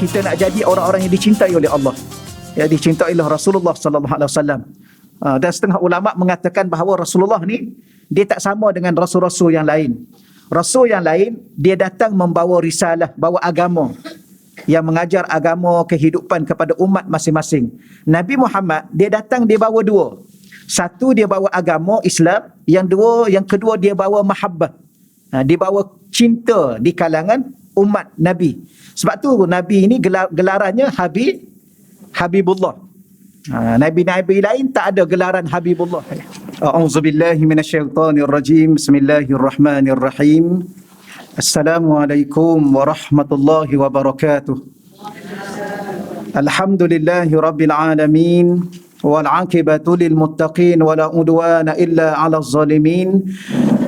kita nak jadi orang-orang yang dicintai oleh Allah, ya, dicintai oleh Rasulullah sallallahu alaihi wasallam. Dan setengah ulama mengatakan bahawa Rasulullah ni dia tak sama dengan rasul-rasul yang lain. Rasul yang lain dia datang membawa risalah, bawa agama yang mengajar agama kehidupan kepada umat masing-masing. Nabi Muhammad dia datang dia bawa dua. Satu dia bawa agama Islam, yang kedua dia bawa mahabbah. Dia bawa cinta di kalangan umat Nabi. Sebab tu Nabi ini gelarannya Habibullah. Nabi-nabi lain tak ada gelaran Habibullah. A'udzubillahi minasyaitonirrajim. Bismillahirrahmanirrahim. Assalamualaikum warahmatullahi wabarakatuh. Alhamdulillahi rabbil alamin. Wal 'aqibatu lil muttaqin wa la udwana illa 'alal zalimin.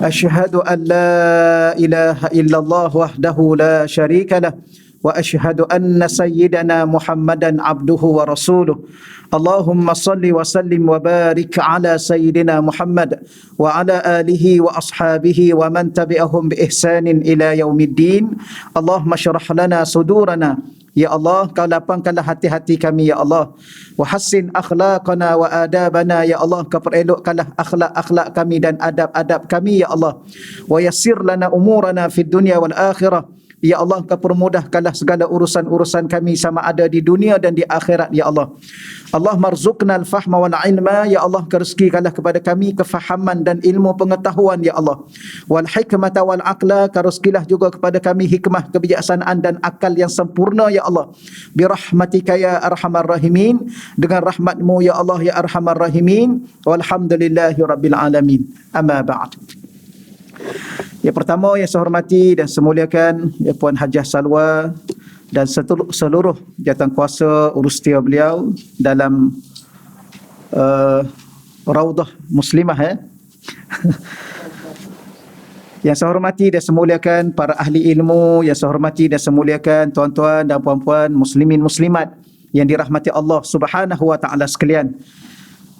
Asyhadu an la ilaha illallah wahdahu la syarika lah. Wa asyhadu anna sayyidana Muhammadan abduhu wa rasuluh. Allahumma salli wa sallim wa barik ala sayyidina Muhammad wa ala alihi wa ashabihi wa man tabi'ahum bi ihsanin ila yaumiddin. Allahumma syrah lana sudurana. Ya Allah, kau lapangkanlah hati-hati kami, ya Allah. Wa hassin akhlaqana wa adabana, ya Allah. Kau perelokkanlah akhlak-akhlak kami dan adab-adab kami, ya Allah. Wa yassir lana umurana fid dunya wal akhirah. Ya Allah, kau permudahkanlah segala urusan-urusan kami sama ada di dunia dan di akhirat, ya Allah. Allah marzuqna al-fahma wal ilma, ya Allah, kau rezekikanlah kepada kami kefahaman dan ilmu pengetahuan, ya Allah. Wal hikmata wal aqla, kau rezekilah juga kepada kami hikmah, kebijaksanaan dan akal yang sempurna, ya Allah. Bi rahmatika ya arhamar rahimin, dengan rahmatmu ya Allah ya arhamar rahimin. Walhamdulillahi rabbil alamin. Amma ba'd. Yang pertama yang saya hormati dan saya muliakan, ya Puan Hajah Salwa dan seluruh jawatankuasa urus setia beliau dalam Raudah Muslimah, Yang saya hormati dan saya muliakan para ahli ilmu, yang saya hormati dan saya muliakan tuan-tuan dan puan-puan muslimin muslimat yang dirahmati Allah Subhanahu wa taala sekalian.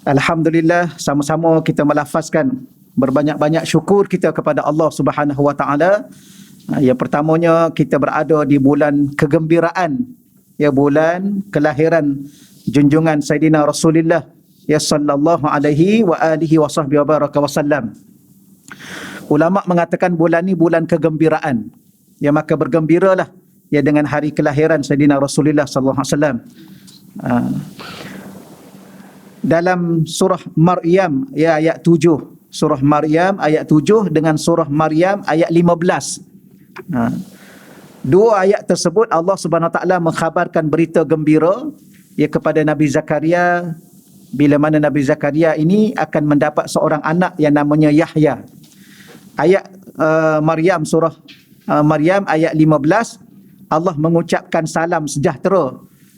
Alhamdulillah, sama-sama kita melafazkan berbanyak-banyak syukur kita kepada Allah Subhanahu wa taala. Yang pertamanya, kita berada di bulan kegembiraan, ya, bulan kelahiran junjungan Sayyidina Rasulullah ya sallallahu alaihi wa alihi wa sahbihi wa baraka wasallam. Ulama mengatakan bulan ni bulan kegembiraan. Ya, maka bergembiralah ya dengan hari kelahiran Sayyidina Rasulullah sallallahu alaihi wasallam. Dalam surah Maryam ya ayat 7, surah Maryam ayat 7 dengan surah Maryam ayat 15. Dua ayat tersebut Allah Subhanahu Wa Taala mengkhabarkan berita gembira ya kepada Nabi Zakaria, bila mana Nabi Zakaria ini akan mendapat seorang anak yang namanya Yahya. Ayat Maryam, surah Maryam ayat 15, Allah mengucapkan salam sejahtera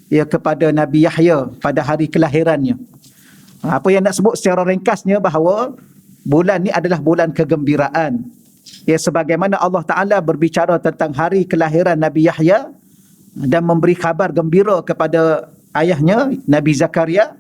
ya kepada Nabi Yahya pada hari kelahirannya. Apa yang nak sebut secara ringkasnya bahawa bulan ni adalah bulan kegembiraan. Ya, sebagaimana Allah Ta'ala berbicara tentang hari kelahiran Nabi Yahya dan memberi khabar gembira kepada ayahnya Nabi Zakaria,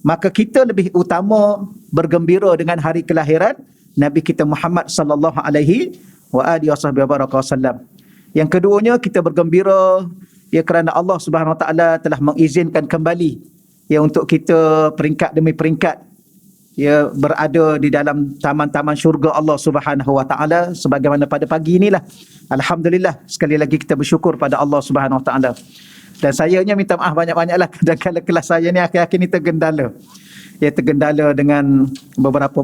maka kita lebih utama bergembira dengan hari kelahiran Nabi kita Muhammad sallallahu alaihi wa alihi wasallam. Yang keduanya, kita bergembira ya kerana Allah Subhanahu Wa Taala telah mengizinkan kembali ya untuk kita peringkat demi peringkat ya berada di dalam taman-taman syurga Allah Subhanahu Wa Taala sebagaimana pada pagi inilah. Alhamdulillah, sekali lagi kita bersyukur pada Allah Subhanahu Wa Taala. Dan sayanya minta maaf banyak-banyaklah kadang-kadang kelas saya ni akhir-akhir ni tergendala. Ya, tergendala dengan beberapa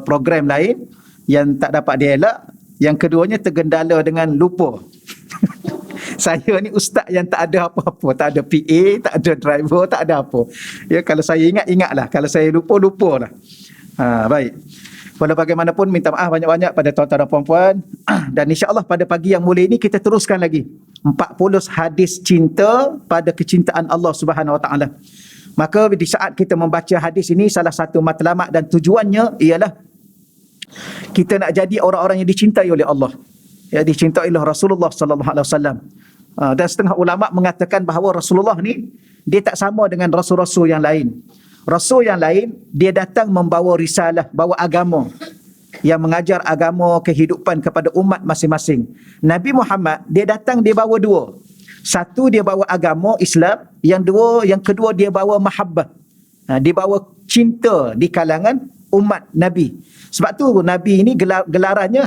program lain yang tak dapat dielak. Yang keduanya tergendala dengan lupa. Saya ni ustaz yang tak ada apa-apa, tak ada PA, tak ada driver, tak ada apa. Ya, kalau saya ingat, ingatlah. Kalau saya lupa, lupalah. Baik. Walau bagaimanapun, minta maaf banyak-banyak pada tuan-tuan dan puan-puan. Dan insya-Allah pada pagi yang mulia ini kita teruskan lagi 40 hadis cinta pada kecintaan Allah Subhanahu Wa Taala. Maka di saat kita membaca hadis ini, salah satu matlamat dan tujuannya ialah kita nak jadi orang-orang yang dicintai oleh Allah. Ya, dicintai oleh Rasulullah sallallahu alaihi wasallam. Dan setengah ulama mengatakan bahawa Rasulullah ni dia tak sama dengan rasul-rasul yang lain. Rasul yang lain dia datang membawa risalah, bawa agama yang mengajar agama kehidupan kepada umat masing-masing. Nabi Muhammad dia datang dia bawa dua. Satu, dia bawa agama Islam. Yang kedua dia bawa mahabbah. Dia bawa cinta di kalangan umat Nabi. Sebab tu Nabi ini gelarannya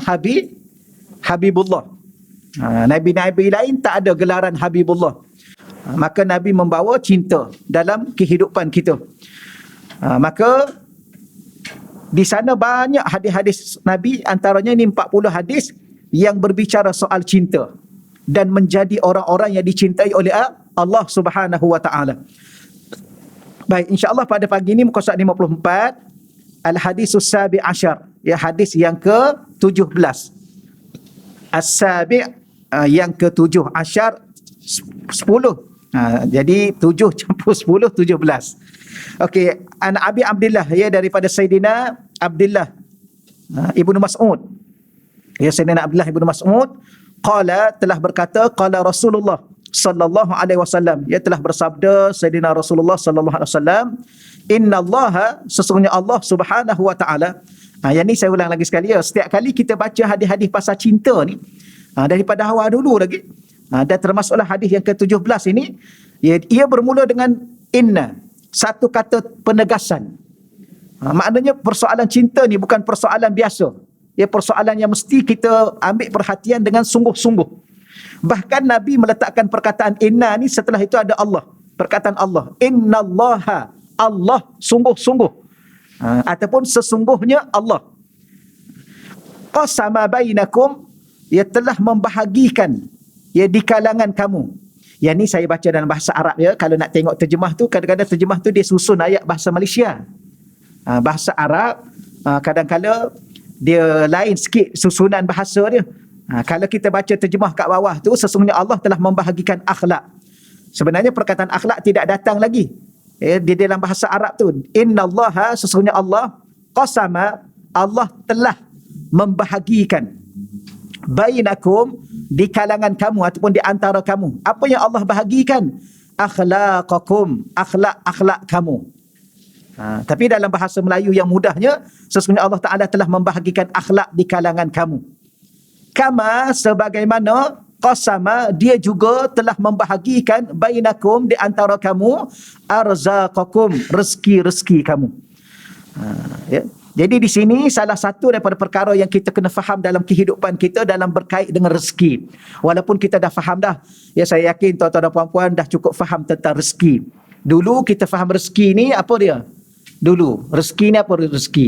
Habibullah. Nabi-nabi lain tak ada gelaran Habibullah. Maka Nabi membawa cinta dalam kehidupan kita. Maka di sana banyak hadis-hadis Nabi, antaranya ini 40 hadis yang berbicara soal cinta dan menjadi orang-orang yang dicintai oleh Allah Subhanahu wa taala. Baik, insya-Allah pada pagi ini muka surat 54, al-hadisus sabi asyar, ya, hadis yang ke-17. As-sabi' yang ke-7, asyar 10. Jadi 7 campur 10, 17. Okey, an Abi Abdullah, ya, daripada Sayyidina Abdullah Ibnu Mas'ud. Ya, Sayyidina Abdullah Ibnu Mas'ud qala, telah berkata, qala Rasulullah sallallahu alaihi wasallam, ya, telah bersabda Sayyidina Rasulullah sallallahu alaihi wasallam, innallaha, sesungguhnya Allah Subhanahu wa taala. Yang ni saya ulang lagi sekali, ya, setiap kali kita baca hadis-hadis pasal cinta ni, daripada awal dulu lagi, dan termasuklah hadis yang ke-17 ini, ia bermula dengan inna, satu kata penegasan. Maknanya persoalan cinta ni bukan persoalan biasa. Ia persoalan yang mesti kita ambil perhatian dengan sungguh-sungguh. Bahkan Nabi meletakkan perkataan inna ni, setelah itu ada Allah. Perkataan Allah. Innallaha, Allah sungguh-sungguh. Ataupun sesungguhnya Allah. Qasama bainakum, ia telah membahagikan, ya, di kalangan kamu. Yang ni saya baca dalam bahasa Arab, ya. Kalau nak tengok terjemah tu, kadang-kadang terjemah tu dia susun ayat bahasa Malaysia. Bahasa Arab kadang-kadang dia lain sikit susunan bahasa dia. Kalau kita baca terjemah kat bawah tu, sesungguhnya Allah telah membahagikan akhlak. Sebenarnya perkataan akhlak tidak datang lagi, di dalam bahasa Arab tu. Innallaha, sesungguhnya Allah, qasama, Allah telah membahagikan, bainakum, di kalangan kamu ataupun di antara kamu. Apa yang Allah bahagikan? Akhlaqakum, akhlak-akhlak kamu. Tapi dalam bahasa Melayu yang mudahnya, sesungguhnya Allah Ta'ala telah membahagikan akhlak di kalangan kamu. Kama, sebagaimana, qasama, dia juga telah membahagikan, bainakum, di antara kamu, arzaqakum, rezeki-rezeki kamu. Ya. Jadi di sini salah satu daripada perkara yang kita kena faham dalam kehidupan kita dalam berkait dengan rezeki. Walaupun kita dah faham dah, ya, saya yakin tuan-tuan dan puan-puan dah cukup faham tentang rezeki. Dulu kita faham rezeki ni apa dia? Dulu rezeki ni apa rezeki?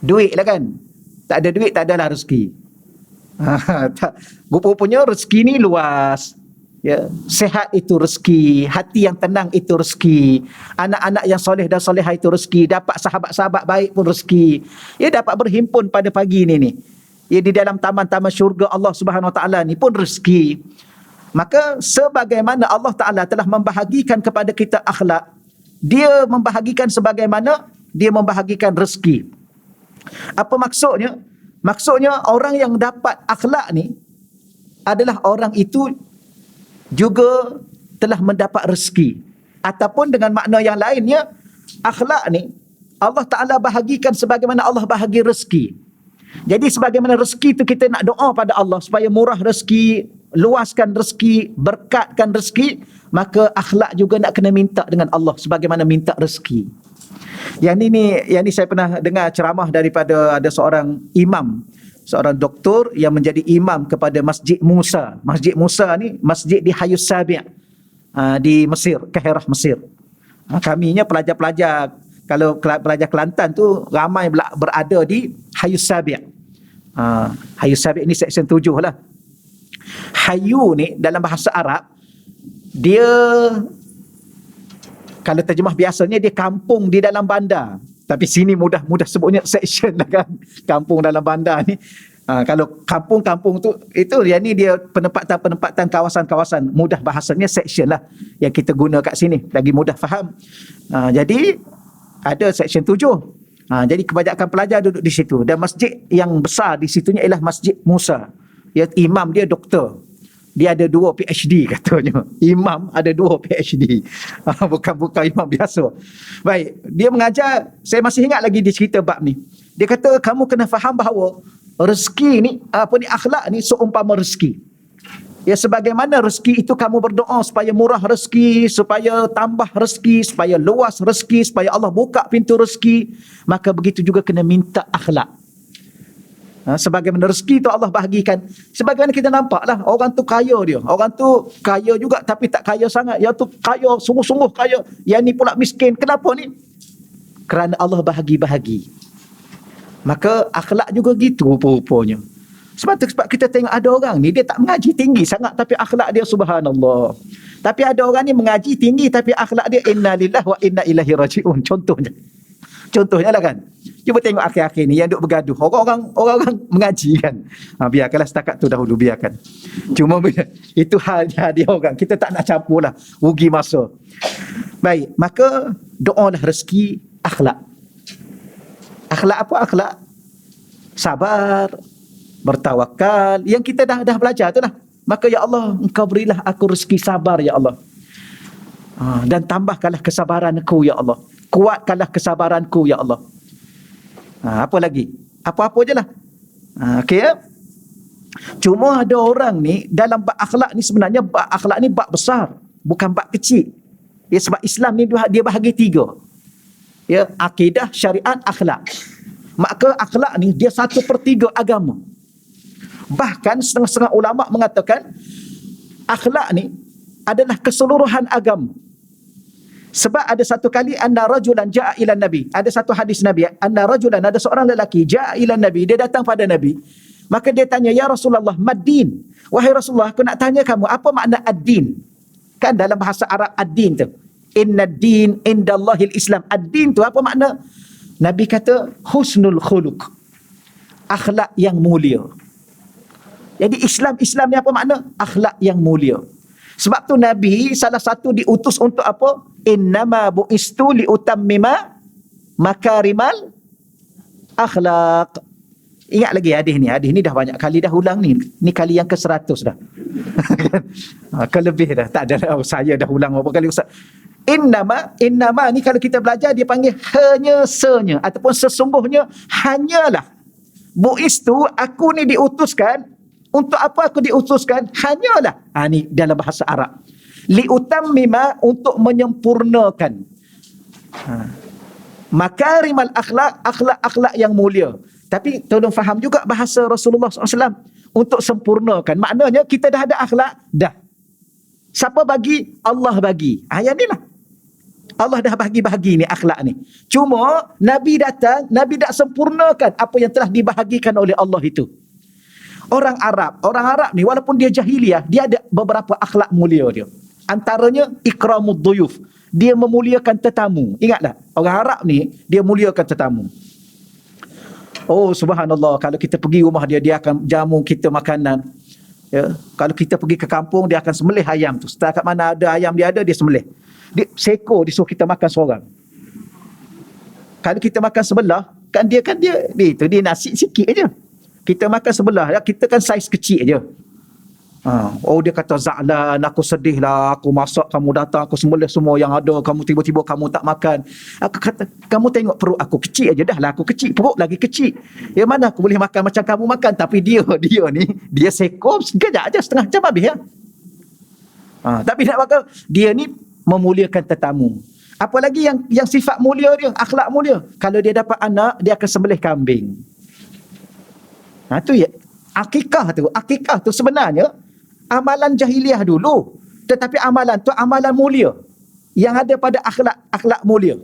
Duit lah kan? Tak ada duit, tak adalah rezeki. Rupanya rezeki ni luas. Ya, sehat itu rezeki, hati yang tenang itu rezeki, anak-anak yang soleh dan solehah itu rezeki, dapat sahabat-sahabat baik pun rezeki. Ya, dapat berhimpun pada pagi ni. Ya, di dalam taman-taman syurga Allah Subhanahu Wa Taala ni pun rezeki. Maka sebagaimana Allah Taala telah membahagikan kepada kita akhlak, dia membahagikan sebagaimana dia membahagikan rezeki. Apa maksudnya? Maksudnya orang yang dapat akhlak ni adalah orang itu juga telah mendapat rezeki. Ataupun dengan makna yang lainnya, akhlak ni Allah Ta'ala bahagikan sebagaimana Allah bahagi rezeki. Jadi sebagaimana rezeki itu kita nak doa pada Allah supaya murah rezeki, luaskan rezeki, berkatkan rezeki, maka akhlak juga nak kena minta dengan Allah sebagaimana minta rezeki. Yang ni saya pernah dengar ceramah daripada ada seorang imam, seorang doktor yang menjadi imam kepada Masjid Musa. Masjid Musa ni masjid di Hayus Sabi' di Mesir, Kahirah Mesir. Kaminya pelajar-pelajar, kalau pelajar Kelantan tu ramai berada di Hayus Sabi'. Hayus Sabi' ni section 7 lah. Hayu ni dalam bahasa Arab, dia kalau terjemah biasanya dia kampung di dalam bandar. Tapi sini mudah sebutnya section lah kan. Kampung dalam bandar ni. Kalau kampung-kampung tu, itu yang ni dia penempatan kawasan-kawasan. Mudah bahasanya section lah yang kita guna kat sini. Lagi mudah faham. Jadi ada section 7. Jadi kebanyakan pelajar duduk di situ. Dan masjid yang besar di situnya ialah Masjid Musa. Ya, imam dia doktor. Dia ada 2 PhD katanya. Imam ada 2 PhD. Bukan imam biasa. Baik, dia mengajar, saya masih ingat lagi dia cerita bab ni. Dia kata kamu kena faham bahawa rezeki ni, akhlak ni seumpama rezeki. Ya, sebagaimana rezeki itu kamu berdoa supaya murah rezeki, supaya tambah rezeki, supaya luas rezeki, supaya Allah buka pintu rezeki, maka begitu juga kena minta akhlak. Sebagaimana rezeki itu Allah bahagikan. Sebagaimana kita nampak lah, orang tu kaya dia. Orang tu kaya juga tapi tak kaya sangat. Yang tu kaya, sungguh-sungguh kaya. Yang ni pula miskin. Kenapa ni? Kerana Allah bahagi-bahagi. Maka akhlak juga gitu rupa-rupanya. Sebab kita tengok ada orang ni, dia tak mengaji tinggi sangat tapi akhlak dia subhanallah. Tapi ada orang ni mengaji tinggi tapi akhlak dia inna lillahi wa inna ilaihi raji'un. Contohnya lah kan. Cuba tengok akhir-akhir ni yang duk bergaduh. Orang-orang mengaji kan. Biarkanlah setakat tu dahulu, biarkan. Cuma itu halnya dia orang. Kita tak nak campur lah. Rugi masa. Baik, maka doalah rezeki akhlak. Akhlak apa akhlak? Sabar, bertawakal. Yang kita dah belajar tu lah. Maka ya Allah, engkau berilah aku rezeki sabar ya Allah. Dan tambahkanlah kesabaranku ya Allah. Kuatkanlah kesabaranku ya Allah. Apa lagi? Apa-apa je lah. Okey ya? Cuma ada orang ni, dalam bab akhlak ni sebenarnya, bab akhlak ni bab besar. Bukan bab kecil. Ya, sebab Islam ni dia bahagi 3. Ya, akidah, syariat, akhlak. Maka akhlak ni dia 1/3 agama. Bahkan setengah-setengah ulama mengatakan akhlak ni adalah keseluruhan agama. Sebab ada satu kali anna rajulan jaa ila nabi. Ada satu hadis Nabi, anna rajulan, ada seorang lelaki jaa ila nabi, dia datang pada Nabi. Maka dia tanya, ya Rasulullah, mad-din? Wahai Rasulullah, aku nak tanya kamu, apa makna ad-din? Kan dalam bahasa Arab ad-din tu. Inna ad-din indallahil Islam. Ad-din tu apa makna? Nabi kata husnul khuluq. Akhlak yang mulia. Jadi Islam ni apa makna? Akhlak yang mulia. Sebab tu Nabi salah satu diutus untuk apa? Innama bu'istu liutammima makarimal akhlaq. Ingat lagi hadis ni dah banyak kali dah ulang ni. Ni kali yang ke-100 dah. Kelebih dah. Tak ada, saya dah ulang berapa kali Ustaz. Innama ni kalau kita belajar dia panggil hanya ataupun sesungguhnya hanyalah. Bu'istu, aku ni diutuskan. Untuk apa aku diutuskan? Hanyalah. Ni dalam bahasa Arab. Liutammima, untuk menyempurnakan. Makarimal akhlak, akhlak-akhlak yang mulia. Tapi tolong faham juga bahasa Rasulullah SAW. Untuk sempurnakan. Maknanya kita dah ada akhlak, dah. Siapa bagi? Allah bagi. Yang ni lah. Allah dah bagi-bahagi ni akhlak ni. Cuma Nabi datang, Nabi tak sempurnakan apa yang telah dibahagikan oleh Allah itu. Orang Arab ni walaupun dia jahiliah, dia ada beberapa akhlak mulia dia. Antaranya ikramud duyuf. Dia memuliakan tetamu. Ingatlah, orang Arab ni dia muliakan tetamu. Oh subhanallah, kalau kita pergi rumah dia, dia akan jamu kita makanan. Ya, kalau kita pergi ke kampung, dia akan sembelih ayam tu. Setakat mana ada ayam dia sembelih. Dia seekor disuruh kita makan seorang. Kalau kita makan sebelah, dia nasi sikit aja. Kita makan sebelah, kita kan saiz kecil je. Oh dia kata, Za'lan, aku sedih lah, aku masak, kamu datang, aku sembelih semua yang ada, kamu tiba-tiba kamu tak makan. Aku kata, kamu tengok perut aku kecil aja dah lah, aku kecil, perut lagi kecil. Ya mana aku boleh makan macam kamu makan, tapi dia ni, dia sekor, sekejap aja, setengah jam habis ya. Tapi nak makan, dia ni memuliakan tetamu. Apa lagi yang sifat mulia dia, akhlak mulia. Kalau dia dapat anak, dia akan sembelih kambing. Tu ya, akikah tu sebenarnya amalan jahiliah dulu, tetapi amalan tu amalan mulia yang ada pada akhlak mulia.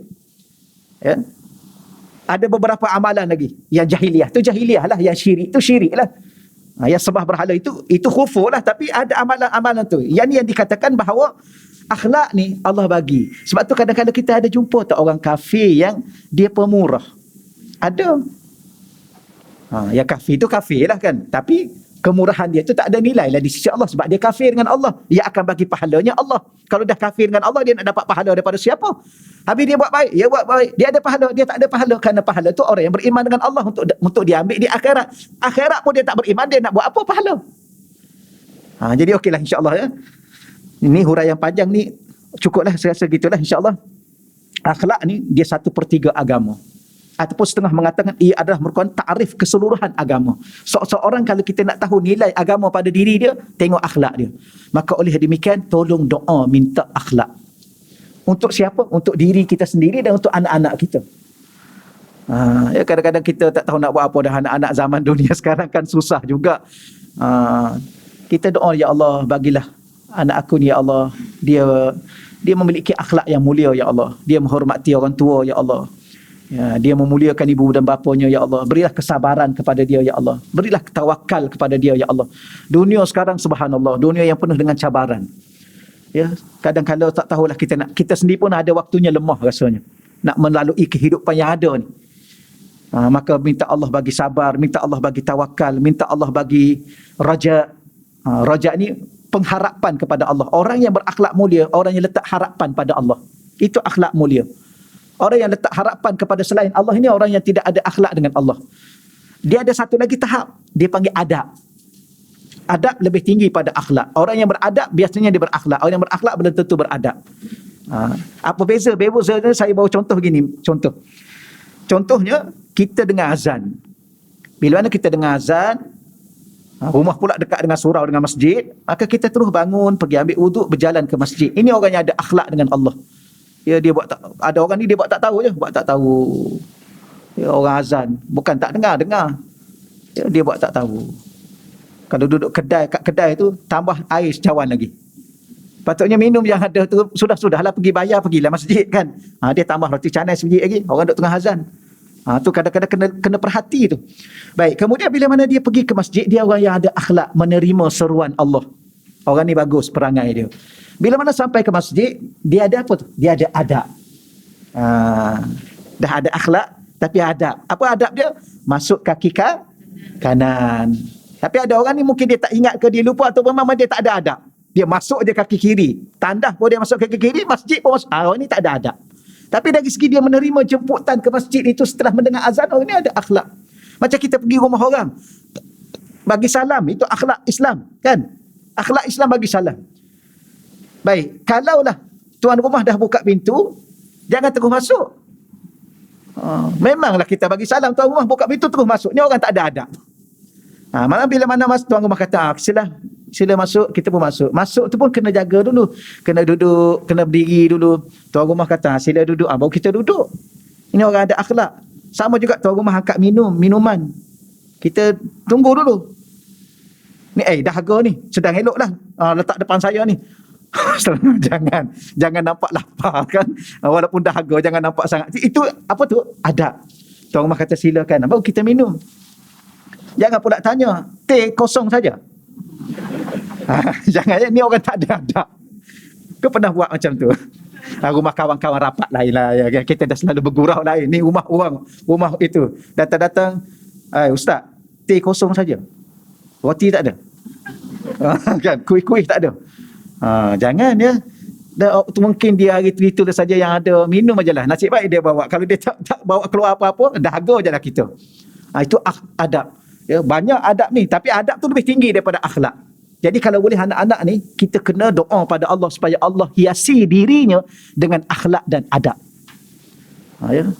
Ya. Ada beberapa amalan lagi yang jahiliah lah, yang syirik tu syirik lah. Yang sembah berhala itu kufur lah, tapi ada amalan-amalan tu. Yang ni yang dikatakan bahawa akhlak ni Allah bagi. Sebab tu kadang-kadang kita ada jumpa tak orang kafir yang dia pemurah. Ada. Yang kafir tu kafir lah kan. Tapi kemurahan dia tu tak ada nilai lah di sisi Allah. Sebab dia kafir dengan Allah. Dia akan bagi pahalanya Allah. Kalau dah kafir dengan Allah, dia nak dapat pahala daripada siapa? Habis dia buat baik. Dia ada pahala. Dia tak ada pahala. Kerana pahala tu orang yang beriman dengan Allah untuk diambil di akhirat. Akhirat pun dia tak beriman, dia nak buat apa pahala? Jadi okeylah insyaAllah ya. Ini huraian panjang ni. Cukuplah, saya rasa gitulah insyaAllah. Akhlak ni dia 1/3 agama. ataupun setengah mengatakan ia adalah merupakan takrif keseluruhan agama. Seorang kalau kita nak tahu nilai agama pada diri dia, tengok akhlak dia. Maka oleh demikian, tolong doa minta akhlak. Untuk siapa? Untuk diri kita sendiri dan untuk anak-anak kita. Ya, kadang-kadang kita tak tahu nak buat apa dah. Anak-anak zaman dunia sekarang kan susah juga. Kita doa, ya Allah, bagilah anak aku ni, ya Allah, dia memiliki akhlak yang mulia, ya Allah. Dia menghormati orang tua, ya Allah. Ya, dia memuliakan ibu dan bapanya, ya Allah. Berilah kesabaran kepada dia, ya Allah. Berilah tawakal kepada dia, ya Allah. Dunia sekarang, subhanallah, dunia yang penuh dengan cabaran. Ya, kadang-kadang tak tahulah kita sendiri pun ada waktunya lemah rasanya nak melalui kehidupan yang ada ni. Maka minta Allah bagi sabar, minta Allah bagi tawakal, minta Allah bagi raja. Raja ni pengharapan kepada Allah. Orang yang berakhlak mulia, orang yang letak harapan pada Allah. Itu akhlak mulia. Orang yang letak harapan kepada selain Allah ini orang yang tidak ada akhlak dengan Allah. Dia ada satu lagi tahap, dia panggil adab. Adab lebih tinggi pada akhlak. Orang yang beradab biasanya dia berakhlak. Orang yang berakhlak belum tentu beradab. Apa beza? Bezanya saya bawa contoh begini. Contohnya, kita dengar azan. Bila mana kita dengar azan, rumah pula dekat dengan surau, dengan masjid, maka kita terus bangun, pergi ambil wuduk, berjalan ke masjid. Ini orang yang ada akhlak dengan Allah. Ya, dia buat tak, ada orang ni dia buat tak tahu je, buat tak tahu. Ya, orang azan, bukan tak dengar. Ya, dia buat tak tahu. Kalau duduk kat kedai tu, tambah air secawan lagi. Patutnya minum yang ada tu, sudahlah pergilah masjid kan. Dia tambah roti canai sebiji lagi, orang duduk tengah azan. Tu kadang-kadang kena perhati tu. Baik, kemudian bila mana dia pergi ke masjid, dia orang yang ada akhlak, menerima seruan Allah. Orang ni bagus perangai dia. Bila mana sampai ke masjid, dia ada apa tu? Dia ada adab. Dah ada akhlak, tapi adab. Apa adab dia? Masuk kaki kanan. Tapi ada orang ni mungkin dia tak ingat ke, dia lupa, atau memang dia tak ada adab. Dia masuk je kaki kiri. Tandah pun dia masuk kaki kiri, masjid pun masuk. Orang ni tak ada adab. Tapi dari segi dia menerima jemputan ke masjid itu setelah mendengar azan, orang ni ada akhlak. Macam kita pergi rumah orang, bagi salam, itu akhlak Islam, kan? Akhlak Islam bagi salam. Baik, kalaulah tuan rumah dah buka pintu, jangan terus masuk. Memanglah kita bagi salam, tuan rumah buka pintu terus masuk. Ni orang tak ada adab. Malah bila mana tuan rumah kata, sila masuk, kita pun masuk. Masuk tu pun kena jaga dulu. Kena duduk, kena berdiri dulu. Tuan rumah kata, sila duduk. Baru kita duduk. Ini orang ada akhlak. Sama juga tuan rumah angkat minuman. Kita tunggu dulu. Ni dahaga ni. Sedang elok lah. Letak depan saya ni. Jangan nampak lapar kan. Walaupun dahaga, jangan nampak sangat. Itu apa tu? Adab. Tuan rumah kata silakan. Baru kita minum. Jangan pula tanya, teh kosong saja. Jangan, ni orang tak ada adab. Kau pernah buat macam tu? Rumah kawan-kawan rapat lain lah. Ya, kita dah selalu bergurau lain. Ni rumah orang, rumah itu. Datang-datang, Ustaz, teh kosong saja. Roti tak ada. Kan, kuih-kuih tak ada. Jangan ya. Mungkin dia hari itu saja yang ada, minum ajalah. Nasib baik dia bawa. Kalau dia tak bawa keluar apa-apa, dahaga je lah kita. Itu adab. Ya, banyak adab ni, tapi adab tu lebih tinggi daripada akhlak. Jadi kalau boleh anak-anak ni, kita kena doa pada Allah supaya Allah hiasi dirinya dengan akhlak dan adab. Ya.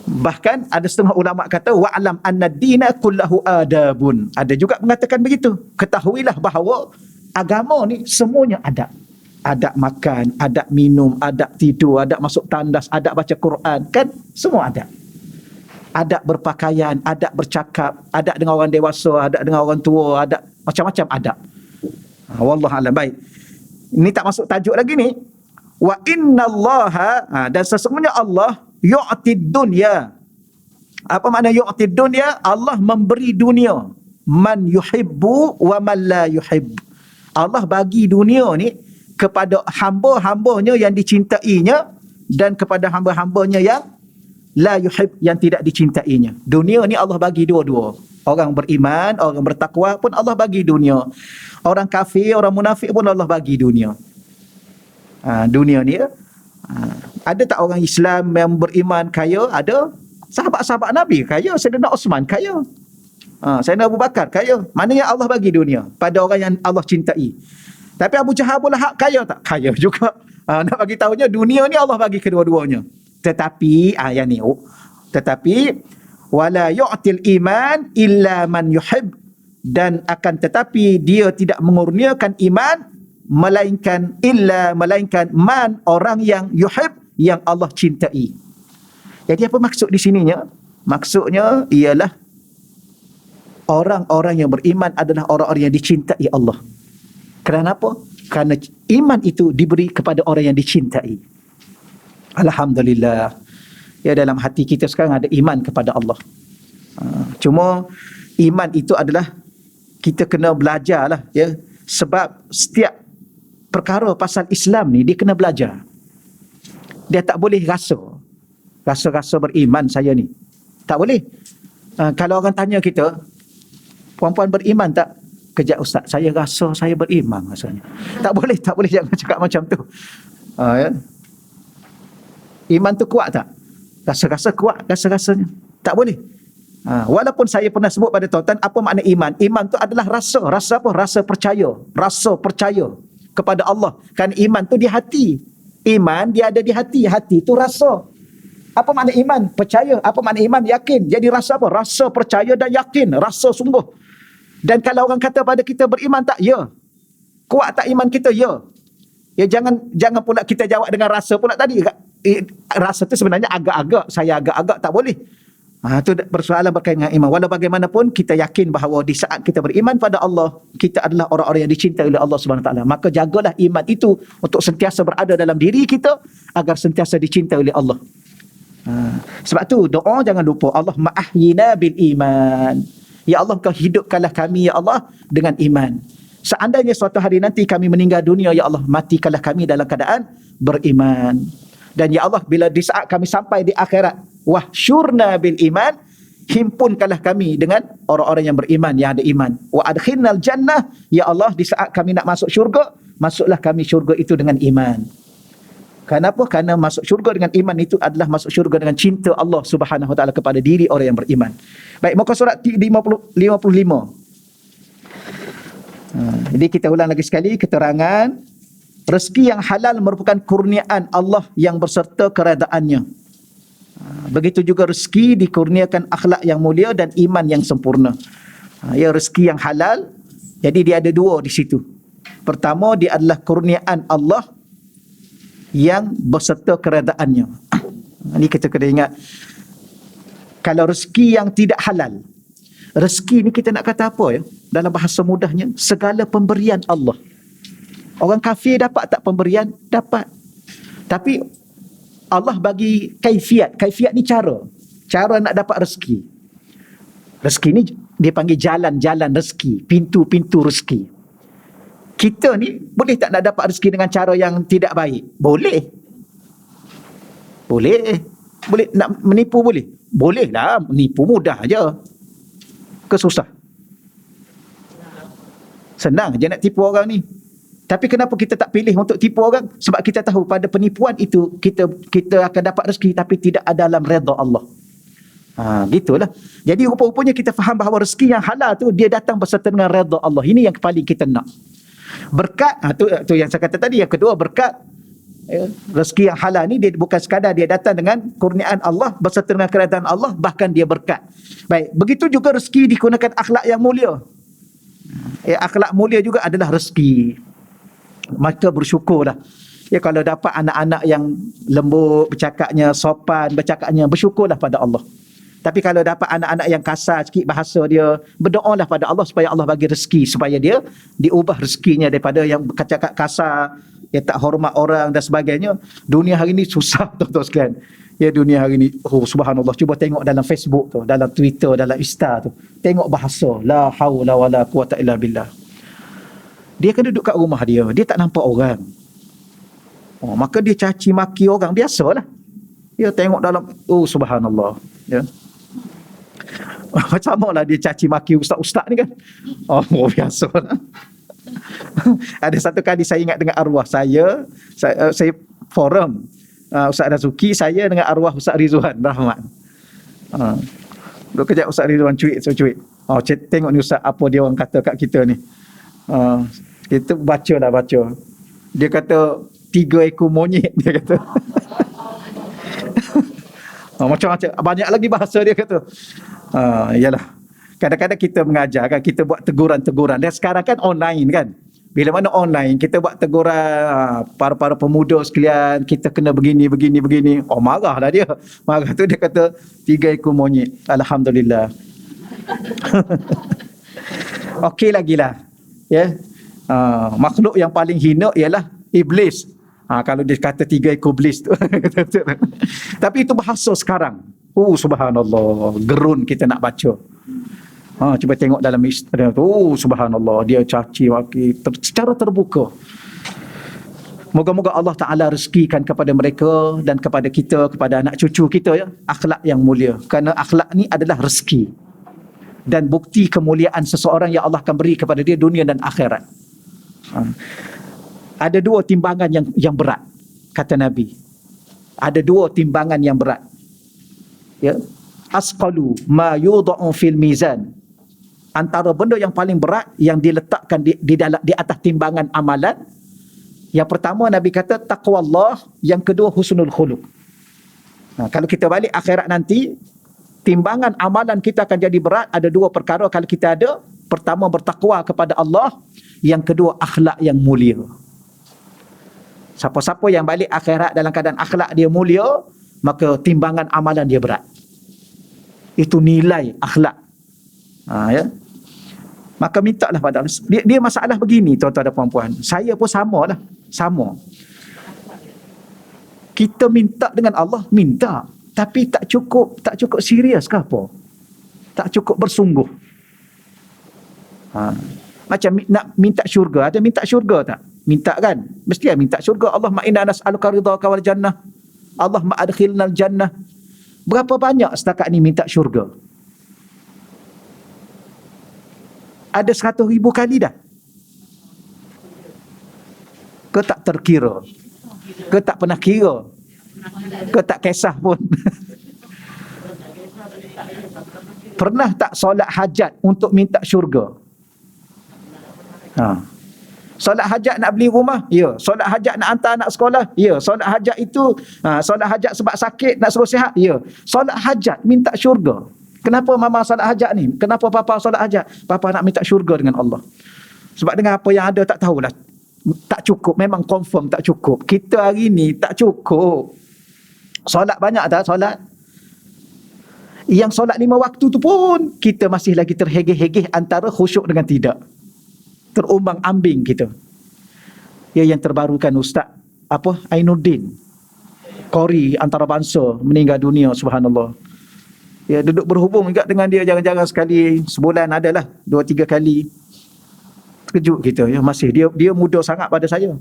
Bahkan ada setengah ulama kata wa'lam anna ad-dina kullahu adabun. Ada juga mengatakan begitu. Ketahuilah bahawa agama ni semuanya adab. Adab makan, adab minum, adab tidur, adab masuk tandas, adab baca Quran, kan semua adab. Adab berpakaian, adab bercakap, adab dengan orang dewasa, adab dengan orang tua, adab macam-macam adab. Wallahu a'lam. Baik. Ini tak masuk tajuk lagi ni. Wa innallaha, dan sesungguhnya Allah yu'tid dunya. Apa makna yu'tid dunya? Allah memberi dunia. Man yuhibbu wa man la yuhibbu. Allah bagi dunia ni kepada hamba-hambanya yang dicintainya dan kepada hamba-hambanya yang la yuhib, yang tidak dicintainya. Dunia ni Allah bagi dua-dua. Orang beriman, orang bertakwa pun Allah bagi dunia. Orang kafir, orang munafik pun Allah bagi dunia. Dunia ni ada tak orang Islam yang beriman kaya? Ada. Sahabat-sahabat Nabi kaya. Sayyidina Osman kaya. Sayyidina Abu Bakar kaya. Maknanya Allah bagi dunia pada orang yang Allah cintai. Tapi Abu Jahal, Abu Lahab kaya tak? Kaya juga. Nak bagi tahunya dunia ni Allah bagi kedua-duanya. Tetapi yang ni Tetapi wala yu'til iman illa man yuhib, dan akan tetapi dia tidak mengurniakan iman melainkan man, orang yang yuhib, yang Allah cintai. Jadi apa maksud di sininya? Maksudnya ialah orang-orang yang beriman adalah orang-orang yang dicintai Allah. Kenapa? Kerana iman itu diberi kepada orang yang dicintai. Alhamdulillah. Ya, dalam hati kita sekarang ada iman kepada Allah. Cuma iman itu adalah kita kena belajar lah, ya. Sebab setiap perkara pasal Islam ni dia kena belajar. Dia tak boleh rasa beriman saya ni. Tak boleh. Kalau orang tanya kita, puan-puan beriman tak? Kejap ustaz, saya rasa saya beriman rasanya. Tak boleh jangan cakap macam tu. Ya. Iman tu kuat tak? Rasa-rasa kuat, rasa-rasanya. Tak boleh. Walaupun saya pernah sebut pada tuan-tuan, apa makna iman? Iman tu adalah rasa. Rasa apa? Rasa percaya. Rasa percaya kepada Allah. Kan iman tu di hati. Iman dia ada di hati. Hati tu rasa. Apa makna iman? Percaya. Apa makna iman? Yakin. Jadi rasa apa? Rasa percaya dan yakin. Rasa sungguh. Dan kalau orang kata pada kita beriman tak? Ya. Kuat tak iman kita? Ya. Ya, jangan pula kita jawab dengan rasa pula tadi. Rasa tu sebenarnya agak-agak. Saya agak-agak tak boleh. Itu persoalan berkaitan dengan iman. Walau bagaimanapun kita yakin bahawa di saat kita beriman pada Allah, kita adalah orang-orang yang dicintai oleh Allah Subhanahu Wa Taala. Maka jagalah iman itu untuk sentiasa berada dalam diri kita agar sentiasa dicintai oleh Allah. Sebab tu doa jangan lupa, Allah ma'ahyina bil iman. Ya Allah, kau hidupkanlah kami ya Allah dengan iman. Seandainya suatu hari nanti kami meninggal dunia, ya Allah, matikanlah kami dalam keadaan beriman. Dan ya Allah, bila di saat kami sampai di akhirat, wahsyurna bil iman, himpunkanlah kami dengan orang-orang yang beriman, yang ada iman. Wa adkhilnal jannah, ya Allah, di saat kami nak masuk syurga, masuklah kami syurga itu dengan iman. Kenapa? Kerana masuk syurga dengan iman itu adalah masuk syurga dengan cinta Allah Subhanahu Wa Taala kepada diri orang yang beriman. Baik, muka surat 55. Jadi kita ulang lagi sekali keterangan rezeki yang halal merupakan kurniaan Allah yang berserta keradaannya. Begitu juga rezeki dikurniakan akhlak yang mulia dan iman yang sempurna. Ya, rezeki yang halal, jadi dia ada dua di situ. Pertama, dia adalah kurniaan Allah yang berserta keradaannya. Ini kita kena ingat. Kalau rezeki yang tidak halal, rezeki ni kita nak kata apa ya? Dalam bahasa mudahnya, segala pemberian Allah. Orang kafir dapat tak pemberian? Dapat. Tapi Allah bagi kaifiat. Kaifiat ni cara. Cara nak dapat rezeki. Rezeki ni dia panggil jalan-jalan rezeki. Pintu-pintu rezeki. Kita ni boleh tak nak dapat rezeki dengan cara yang tidak baik? Boleh. Boleh. Boleh nak menipu boleh? Boleh lah. Menipu mudah je. Kesusah. Senang je nak tipu orang ni. Tapi kenapa kita tak pilih untuk tipu orang? Sebab kita tahu pada penipuan itu kita akan dapat rezeki tapi tidak ada dalam redha Allah. Gitulah. Jadi rupa-rupanya kita faham bahawa rezeki yang halal tu dia datang berserta dengan redha Allah. Ini yang paling kita nak. Berkat, tu yang saya kata tadi. Yang kedua, berkat. Rezeki yang halal ni dia bukan sekadar dia datang dengan kurniaan Allah berserta dengan keredaan Allah, bahkan dia berkat. Baik, begitu juga rezeki digunakan akhlak yang mulia. Akhlak mulia juga adalah rezeki. Maka bersyukurlah. Ya, kalau dapat anak-anak yang lembut bercakapnya, sopan bercakapnya, bersyukurlah pada Allah. Tapi kalau dapat anak-anak yang kasar sikit bahasa dia, berdoalah pada Allah supaya Allah bagi rezeki, supaya dia diubah rezekinya daripada yang cakap kasar, yang tak hormat orang dan sebagainya. Dunia hari ni susah tuan-tuan sekalian. Ya, dunia hari ni, subhanallah, cuba tengok dalam Facebook tu, dalam Twitter, dalam Insta tu, tengok bahasa la haula wala quwata illa billah. Dia kan duduk kat rumah dia tak nampak orang. Maka dia caci maki orang, biasalah. Ya, tengok dalam, subhanallah, ya. Macam mana lah dia caci maki ustaz-ustaz ni kan. Biasalah. Ada satu kali saya ingat dengan arwah saya forum Ustaz Razuki, saya dengan arwah Ustaz Rizwan Rahmat. Duk kejap Ustaz Rizwan cuit. Tengok ni Ustaz, apa dia orang kata kat kita ni. Kita baca. Dia kata 3 ekor monyet, dia kata. Macam-macam, banyak lagi bahasa dia kata. Yalah. Kadang-kadang kita mengajar kan, kita buat teguran-teguran. Dan sekarang kan online kan. Bila mana online, kita buat teguran para pemuda sekalian, kita kena begini. Marahlah dia. Marah tu dia kata 3 ekor monyet. Alhamdulillah. Okey lagi lah. Ya. Makhluk yang paling hina ialah iblis. Kalau dia kata 3 ekor iblis tu. Tapi itu bahasa sekarang. Subhanallah. Gerun kita nak baca. Cuba tengok dalam Instagram tu. Subhanallah. Dia caci maki secara terbuka. Moga-moga Allah Ta'ala rezekikan kepada mereka dan kepada kita, kepada anak cucu kita ya, akhlak yang mulia. Kerana akhlak ni adalah rezeki dan bukti kemuliaan seseorang yang Allah akan beri kepada dia dunia dan akhirat. Ada 2 timbangan yang berat, kata Nabi. Ada 2 timbangan yang berat. Ya. Asqalu ma yudha'u fil mizan. Antara benda yang paling berat yang diletakkan di atas timbangan amalan. Yang pertama Nabi kata taqwa Allah, yang kedua husnul khuluq. Kalau kita balik akhirat nanti, timbangan amalan kita akan jadi berat. Ada 2 perkara kalau kita ada. Pertama bertakwa kepada Allah, yang kedua akhlak yang mulia. Siapa-siapa yang balik akhirat dalam keadaan akhlak dia mulia, maka timbangan amalan dia berat. Itu nilai akhlak. Ya. Maka mintalah pada Allah. Dia masalah begini tuan-tuan dan puan-puan. Saya pun samalah. Sama. Kita minta dengan Allah, minta. Tapi tak cukup serius ke apa? Tak cukup bersungguh. Macam nak minta syurga. Ada minta syurga tak? Minta kan? Mesti minta syurga. Allahumma inna nas'aluka ridhaka wal jannah. Allahumma adkhilnal jannah. Berapa banyak setakat ni minta syurga? Ada 100,000 kali dah. Ke tak terkira? Ke tak pernah kira? Ke tak kisah pun? Pernah tak solat hajat untuk minta syurga? Solat hajat nak beli rumah? Ya. Solat hajat nak hantar anak sekolah? Ya. Solat hajat itu, solat hajat sebab sakit nak suruh sihat? Ya. Solat hajat minta syurga. Kenapa mama solat hajat ni? Kenapa papa solat hajat? Papa nak minta syurga dengan Allah. Sebab dengan apa yang ada tak tahulah. Tak cukup. Memang confirm tak cukup. Kita hari ni tak cukup. Solat banyak tak? Solat. Yang solat 5 waktu tu pun kita masih lagi terhegeh-hegeh antara khusyuk dengan tidak. Terumbang ambing kita. Ya, yang terbaru kan Ustaz Ainuddin Qori antarabangsa meninggal dunia, subhanallah. Ya, duduk berhubung juga dengan dia jarang-jarang sekali, sebulan adalah 2-3 kali. Terkejut kita ya, masih dia muda sangat pada saya.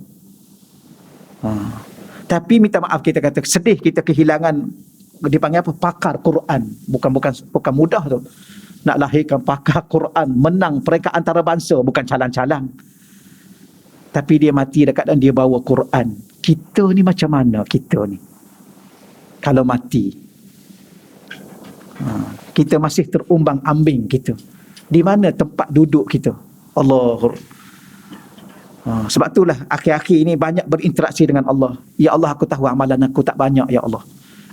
Tapi minta maaf kita kata sedih kita kehilangan, dipanggil apa, pakar Quran. Bukan mudah tu. Nak lahirkan pakar Quran, menang peringkat antarabangsa, bukan calang-calang. Tapi dia mati dekat dan dia bawa Quran. Kita ni macam mana kita ni? Kalau mati. Kita masih terumbang ambing kita. Di mana tempat duduk kita? Allah. Sebab itulah akhir-akhir ini banyak berinteraksi dengan Allah. Ya Allah, aku tahu amalan aku tak banyak ya Allah.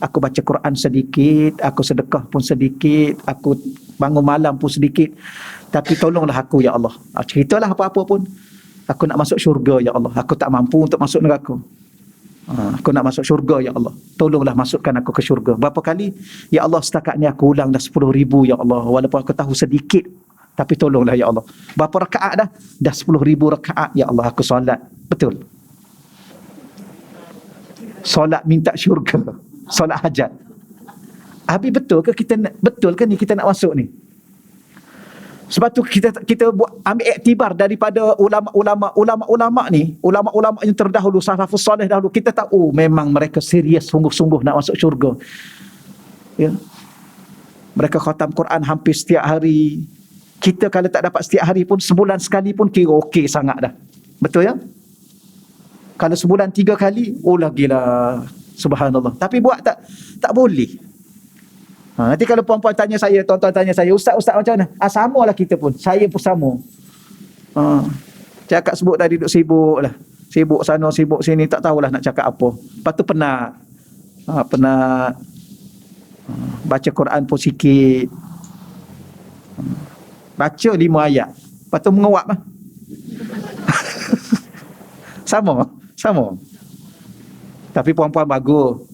Aku baca Quran sedikit, aku sedekah pun sedikit, aku bangun malam pun sedikit. Tapi tolonglah aku ya Allah. Ceritalah apa-apa pun. Aku nak masuk syurga ya Allah. Aku tak mampu untuk masuk neraka. Aku nak masuk syurga ya Allah. Tolonglah masukkan aku ke syurga. Berapa kali? Ya Allah, setakat ni aku ulang dah 10,000 ya Allah. Walaupun aku tahu sedikit, tapi tolonglah ya Allah. Berapa rakaat dah? Dah 10,000 rakaat ya Allah aku solat. Betul. Solat minta syurga. Solat hajat. Habis betul ke ni kita nak masuk ni? Sebab tu kita ambil iktibar daripada ulama-ulama ni, ulama-ulama yang terdahulu, salafus soleh dahulu. Kita tahu memang mereka serius sungguh-sungguh nak masuk syurga. Ya. Mereka khatam Quran hampir setiap hari. Kita kalau tak dapat setiap hari pun, sebulan sekali pun kira okey sangat dah. Betul ya? Kalau sebulan 3 kali, oh lagilah, subhanallah. Tapi buat tak boleh. Nanti kalau puan-puan tanya saya, tuan-tuan tanya saya, Ustaz macam mana? Samalah kita pun. Saya pun sama. Cakap sebut tadi duduk sibuk lah. Sibuk sana, sibuk sini, tak tahulah nak cakap apa. Lepas tu penat. Penat. Baca Quran pun sikit. Baca 5 ayat. Lepas tu menguap lah. Sama. Tapi puan-puan bagus.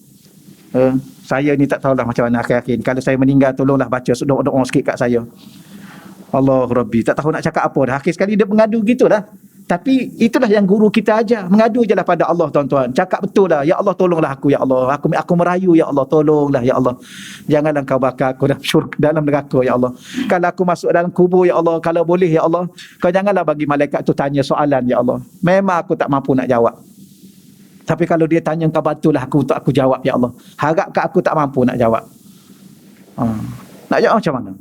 Saya ni tak tahulah macam mana akhir-akhir. Kalau saya meninggal, tolonglah baca doa-doa sikit kat saya. Allah Rabbi, tak tahu nak cakap apa dah. Akhir sekali dia mengadu gitulah. Tapi itulah yang guru kita ajar. Mengadu je lah pada Allah, tuan-tuan. Cakap betul lah. Ya Allah, tolonglah aku, ya Allah. Aku merayu, ya Allah. Tolonglah, ya Allah. Janganlah kau bakar aku dalam neraka, ya Allah. Kalau aku masuk dalam kubur, ya Allah. Kalau boleh, ya Allah. Kau janganlah bagi malaikat tu tanya soalan, ya Allah. Memang aku tak mampu nak jawab. Tapi kalau dia tanya, kau bantulah aku untuk aku jawab, ya Allah. Harap kat aku tak mampu nak jawab. Nak jawab macam mana?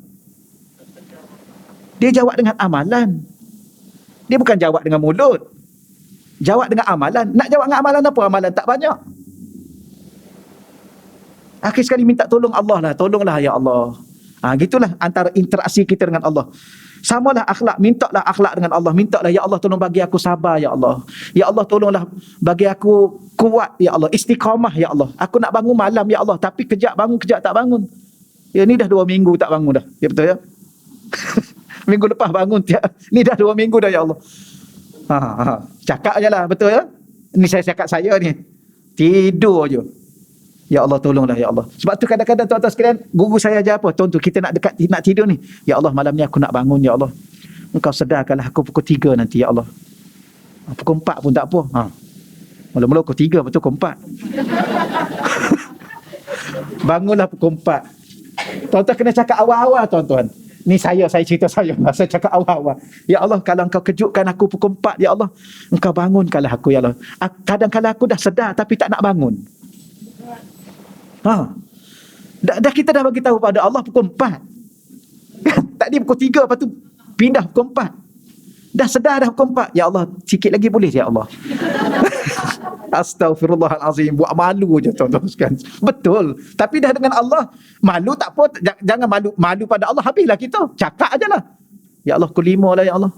Dia jawab dengan amalan. Dia bukan jawab dengan mulut. Jawab dengan amalan. Nak jawab dengan amalan apa? Amalan tak banyak. Akhir sekali minta tolong Allah lah. Tolonglah, ya Allah. Gitulah antara interaksi kita dengan Allah. Samalah akhlak. Mintalah akhlak dengan Allah. Mintalah, ya Allah, tolong bagi aku sabar, ya Allah. Ya Allah, tolonglah bagi aku kuat, ya Allah. Istiqamah, ya Allah. Aku nak bangun malam, ya Allah. Tapi kejap bangun, kejap tak bangun. Ya, ni dah 2 minggu tak bangun dah. Ya, betul ya? Minggu lepas bangun, ni dah 2 minggu dah, ya Allah. Cakap je lah, betul ya? Ni saya cakap saya ni. Tidur je. Ya Allah, tolonglah, ya Allah. Sebab tu kadang-kadang tuan-tuan sekalian, guru saya ajar apa? Tuan tu, kita nak tidur ni. Ya Allah, malam ni aku nak bangun, ya Allah. Engkau sedarkanlah aku pukul 3 nanti, ya Allah. Pukul 4 pun tak apa. Mula-mula pukul 3, betul pukul 4. Bangunlah pukul 4. Tuan-tuan kena cakap awal-awal, tuan-tuan. Ni saya cerita saya cakap awal-awal. Ya Allah, kalau engkau kejutkan aku pukul 4, ya Allah, engkau bangunkanlah aku, ya Allah. Kadang-kadang aku dah sedar tapi tak nak bangun. Dah kita dah bagi tahu pada Allah pukul 4. Tadi pukul 3, lepas tu pindah pukul 4. Dah sedar dah pukul 4. Ya Allah, sikit lagi boleh, ya Allah. Astaghfirullahalazim. Buat malu je, tuan-tuan sekalian. Betul. Tapi dah dengan Allah, malu tak apa. Jangan malu pada Allah, habislah kita. Cakap aja lah. Ya Allah, pukul 5 lah, ya Allah.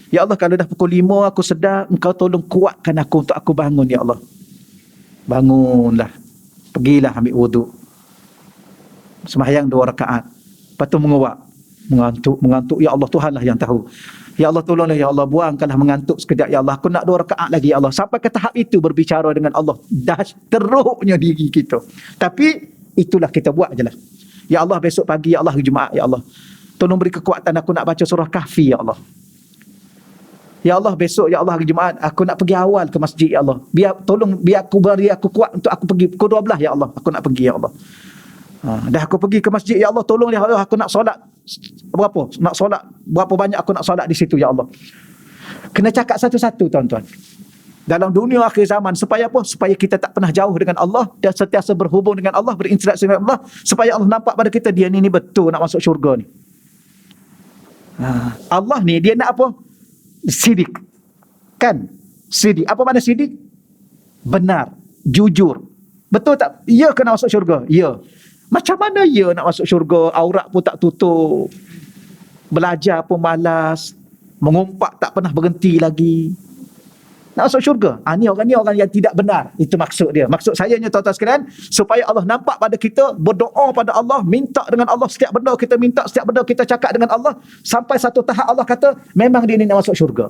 Ya Allah, kalau dah pukul 5 aku sedar, engkau tolong kuatkan aku untuk aku bangun, ya Allah. Bangunlah. Pergilah ambil wuduk. Sembahyang 2 rakaat. Lepas tu menguap. Mengantuk. Ya Allah, Tuhanlah yang tahu. Ya Allah, tolonglah, ya Allah, buangkanlah mengantuk sekejap, ya Allah. Aku nak 2 rakaat lagi, ya Allah. Sampai ke tahap itu berbicara dengan Allah. Dah teruknya diri kita. Tapi itulah kita buat je lah. Ya Allah, besok pagi, ya Allah, Jumaat, ya Allah. Tolong beri kekuatan aku nak baca surah Kahfi, ya Allah. Ya Allah, besok, ya Allah, hari Jumaat, aku nak pergi awal ke masjid, ya Allah. Biar aku kuat untuk aku pergi pukul 12, ya Allah. Aku nak pergi, ya Allah. Dah aku pergi ke masjid, ya Allah, tolong, ya Allah, aku nak solat berapa? Nak solat berapa banyak aku nak solat di situ, ya Allah. Kena cakap satu-satu, tuan-tuan. Dalam dunia akhir zaman, supaya apa? Supaya kita tak pernah jauh dengan Allah dan sentiasa berhubung dengan Allah, berinteraksi dengan Allah, supaya Allah nampak pada kita dia ni betul nak masuk syurga ni. Allah ni dia nak apa? Sidik. Kan? Sidik. Apa makna sidik? Benar, jujur. Betul tak? Ya kena masuk syurga. Ya. Macam mana ya nak masuk syurga? Aurat pun tak tutup. Belajar pun malas. Mengumpat tak pernah berhenti lagi. Nak masuk syurga. Ni orang yang tidak benar. Itu maksud dia. Maksud saya ni, tuan-tuan sekalian, supaya Allah nampak pada kita, berdoa pada Allah, minta dengan Allah setiap benda kita minta, setiap benda kita cakap dengan Allah, sampai satu tahap Allah kata, memang dia ni nak masuk syurga.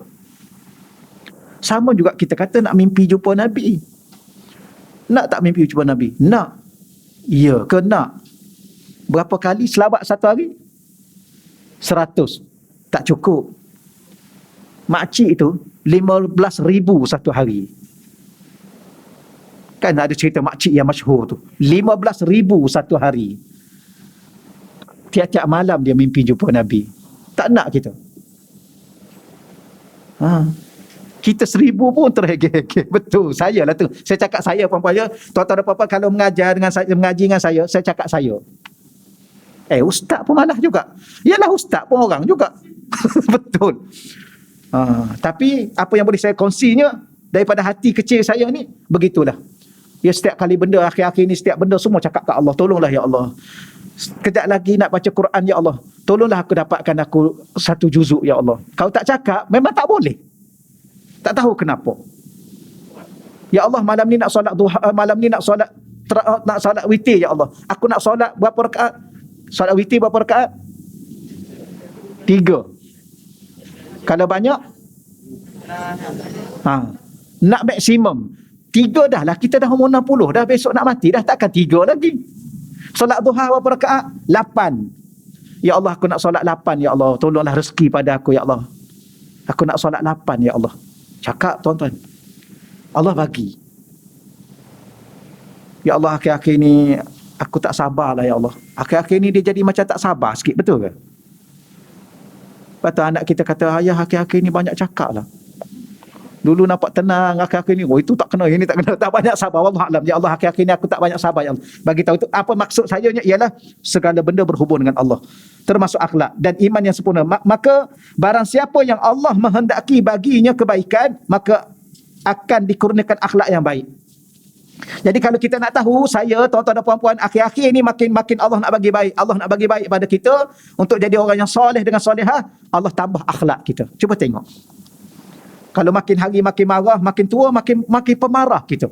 Sama juga kita kata nak mimpi jumpa Nabi. Nak tak mimpi jumpa Nabi? Nak. Ya ke nak? Berapa kali selawat satu hari? 100. Tak cukup. Makcik itu 15,000 satu hari. Kan ada cerita makcik yang masyhur tu. 15,000 satu hari. Tiap-tiap malam dia mimpi jumpa Nabi. Tak nak kita. Kita 1,000 pun terhege-hege. Betul, saya lah tu. Saya cakap saya, puan-puan ya. Tuan-tuan dan puan-puan, kalau mengaji dengan saya cakap saya. Ustaz pun malah juga. Yalah, ustaz pun orang juga. Betul. Tapi apa yang boleh saya kongsinya daripada hati kecil saya ni, begitulah. Ya, setiap kali benda akhir-akhir ni, setiap benda semua cakap kat Allah, tolonglah ya Allah. Kejap lagi nak baca Quran, ya Allah, tolonglah aku dapatkan aku 1 juzuk, ya Allah. Kalau tak cakap, memang tak boleh. Tak tahu kenapa. Ya Allah, malam ni nak solat duha, malam ni nak solat nak solat witir ya Allah. Aku nak solat berapa rakaat? Solat witir berapa rakaat? 3. Kalau banyak nak maksimum 3 dah lah, kita dah umur 60 dah, besok nak mati dah, takkan 3 lagi. Solat duha berapa rakaat? 8. Ya Allah, aku nak solat 8 ya Allah, tolonglah rezeki pada aku ya Allah. Aku nak solat 8 ya Allah. Cakap tuan-tuan, Allah bagi. Ya Allah, akhir-akhir ni aku tak sabar lah ya Allah. Akhir-akhir ni dia jadi macam tak sabar sikit, betul ke? Lepas tu anak kita kata, ayah akhir-akhir ni banyak cakap lah. Dulu nampak tenang, akhir-akhir ni, oh itu tak kena, ini tak kena, tak banyak sabar. Wallahualam, ya Allah, akhir-akhir ni aku tak banyak sabar ya Allah. Bagi tahu itu, apa maksud saya ialah segala benda berhubung dengan Allah. Termasuk akhlak dan iman yang sempurna. Maka barang siapa yang Allah menghendaki baginya kebaikan, maka akan dikurniakan akhlak yang baik. Jadi kalau kita nak tahu, saya, tuan-tuan dan puan-puan, akhir-akhir ni makin Allah nak bagi baik. Allah nak bagi baik pada kita untuk jadi orang yang soleh dengan solehah. Allah tambah akhlak kita. Cuba tengok. Kalau makin hari makin marah, makin tua makin pemarah kita.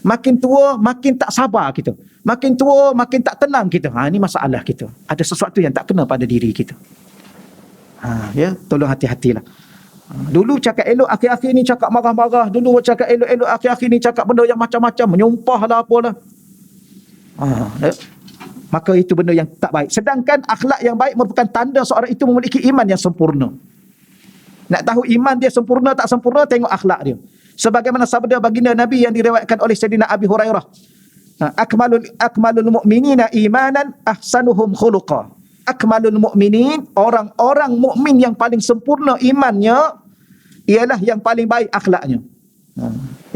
Makin tua makin tak sabar kita. Makin tua makin tak tenang kita. Ini masalah kita. Ada sesuatu yang tak kena pada diri kita. Ya, tolong hati-hatilah. Dulu cakap elok, akhir-akhir ni cakap marah-marah. Dulu cakap elok-elok, akhir-akhir ni cakap benda yang macam-macam, menyumpah lah apalah. Ya. Maka itu benda yang tak baik. Sedangkan akhlak yang baik merupakan tanda seorang itu memiliki iman yang sempurna. Nak tahu iman dia sempurna tak sempurna, tengok akhlak dia. Sebagaimana sabda baginda Nabi yang diriwayatkan oleh Sayyidina Abi Hurairah. Akmalul mu'minina imanan ahsanuhum khuluqa. Akmalul mu'minin, orang-orang mukmin yang paling sempurna imannya ialah yang paling baik akhlaknya.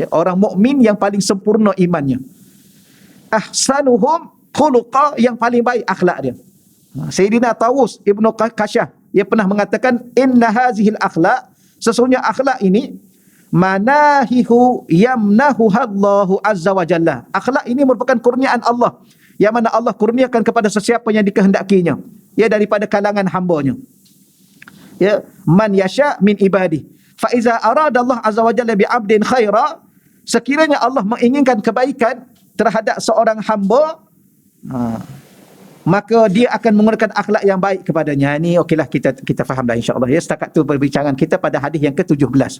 Orang mukmin yang paling sempurna imannya. Ahsanuhum khuluqa, yang paling baik akhlak dia. Sayyidina Tawus Ibnu Kasyah, dia pernah mengatakan, inna hazihil akhlak, sesungguhnya akhlak ini, manahihu yamnahuha Allahu azza wa jalla. Akhlak ini merupakan kurniaan Allah, yang mana Allah kurniakan kepada sesiapa yang dikehendakinya, ya, daripada kalangan hamba-Nya. Ya, man yasha min ibadi. Fa iza arada Allah azza wa jalla bi 'abdin khaira, sekiranya Allah menginginkan kebaikan terhadap seorang hamba, maka dia akan menggunakan akhlak yang baik kepadanya. Ini okeylah, kita faham dah insya-Allah. Ya, setakat tu perbincangan kita pada hadis yang ke-17.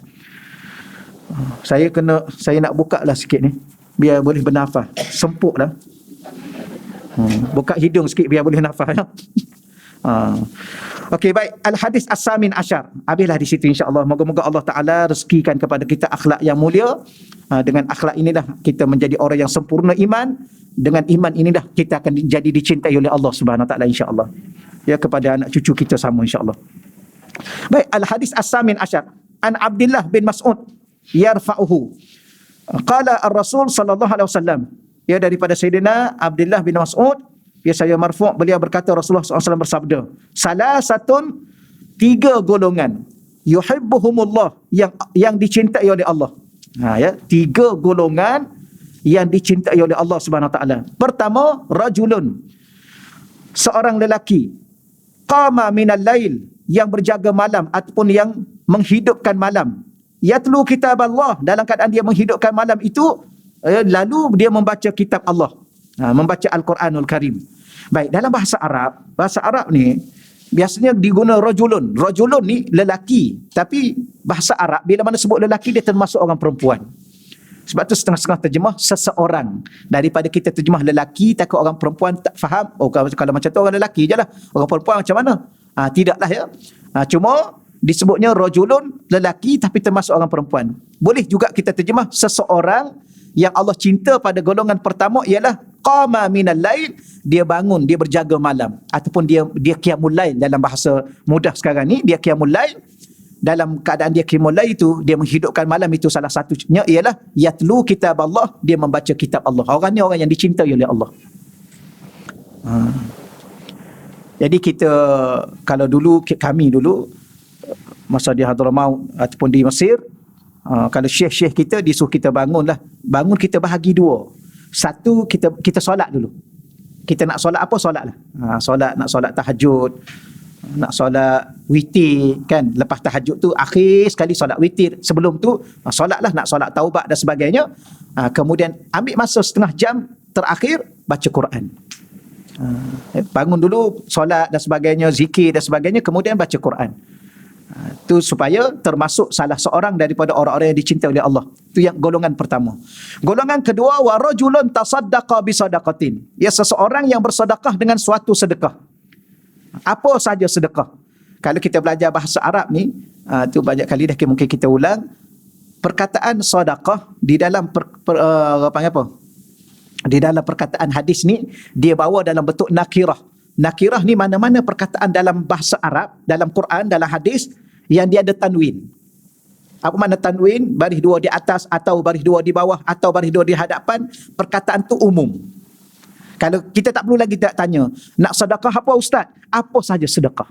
Saya nak buka lah sikit ni biar boleh bernafas. Sempuk dah. Buka hidung sikit biar boleh nafas ya. Okey, baik. Al-hadis as-samin asyar. Habislah di situ insya-Allah. Moga-moga Allah Taala rezekikan kepada kita akhlak yang mulia. Dengan akhlak inilah kita menjadi orang yang sempurna iman. Dengan iman inilah kita akan jadi dicintai oleh Allah Subhanahu Wa Taala insya-Allah. Ya, kepada anak cucu kita sama insya-Allah. Baik, al-hadis as-samin asyar. An Abdullah bin Mas'ud yarfa'uhu. Qala ar-Rasul sallallahu alaihi wasallam. Ya, daripada Sayyidina Abdullah bin Mas'ud, ya, saya marfu', beliau berkata Rasulullah SAW bersabda, salasatun, 3 golongan, yuhibbuhumullah, yang dicintai oleh Allah. Ya, 3 golongan yang dicintai oleh Allah Subhanahu Wa Taala. Pertama, rajulun, seorang lelaki, qama minal lail, yang berjaga malam ataupun yang menghidupkan malam, yatlu kitab Allah, dalam keadaan dia menghidupkan malam itu, lalu dia membaca kitab Allah, membaca Al-Quranul Karim. Baik, dalam bahasa Arab ni biasanya diguna rajulun. Rajulun ni lelaki, tapi bahasa Arab bila mana sebut lelaki, dia termasuk orang perempuan. Sebab tu setengah-setengah terjemah seseorang. Daripada kita terjemah lelaki, takut orang perempuan tak faham. Oh, kalau macam tu orang lelaki je lah, orang perempuan macam mana? Tidaklah ya. Cuma disebutnya rajulun, lelaki tapi termasuk orang perempuan. Boleh juga kita terjemah seseorang yang Allah cinta pada golongan pertama ialah qama minal lail, dia bangun, dia berjaga malam, ataupun dia qiyamul lail. Dalam bahasa mudah sekarang ni, dia qiyamul lail. Dalam keadaan dia qiyamul lail itu, dia menghidupkan malam itu, salah satunya ialah yatlu kitab Allah, dia membaca kitab Allah. Orang ni orang yang dicintai oleh Allah. Jadi kita, kalau kami dulu masa di Hadramaut ataupun di Mesir, kalau syekh-syekh kita disuruh kita bangun, kita bahagi 2. Satu, kita solat dulu. Kita nak solat apa, solatlah. Nak solat tahajud, nak solat witir kan. Lepas tahajud tu akhir sekali solat witir. Sebelum tu solatlah, nak solat taubat dan sebagainya. Kemudian ambil masa setengah jam terakhir baca Quran. Bangun dulu solat dan sebagainya, zikir dan sebagainya, kemudian baca Quran. Itu supaya termasuk salah seorang daripada orang-orang yang dicintai oleh Allah. Itu yang golongan pertama. Golongan kedua, wa rajulun tasaddaqa bi sadaqatin. Ya, seseorang yang bersedekah dengan suatu sedekah. Apa saja sedekah? Kalau kita belajar bahasa Arab ni, tu banyak kali dah mungkin kita ulang. Perkataan sedekah di dalam di dalam perkataan hadis ni dia bawa dalam bentuk nakirah. Nakirah ni mana-mana perkataan dalam bahasa Arab, dalam Quran, dalam hadis yang dia ada tanwin. Apa makna tanwin? Baris dua di atas atau baris dua di bawah atau baris dua di hadapan, perkataan tu umum. Kalau kita tak perlu lagi tak tanya, nak sedekah apa ustaz? Apa saja sedekah.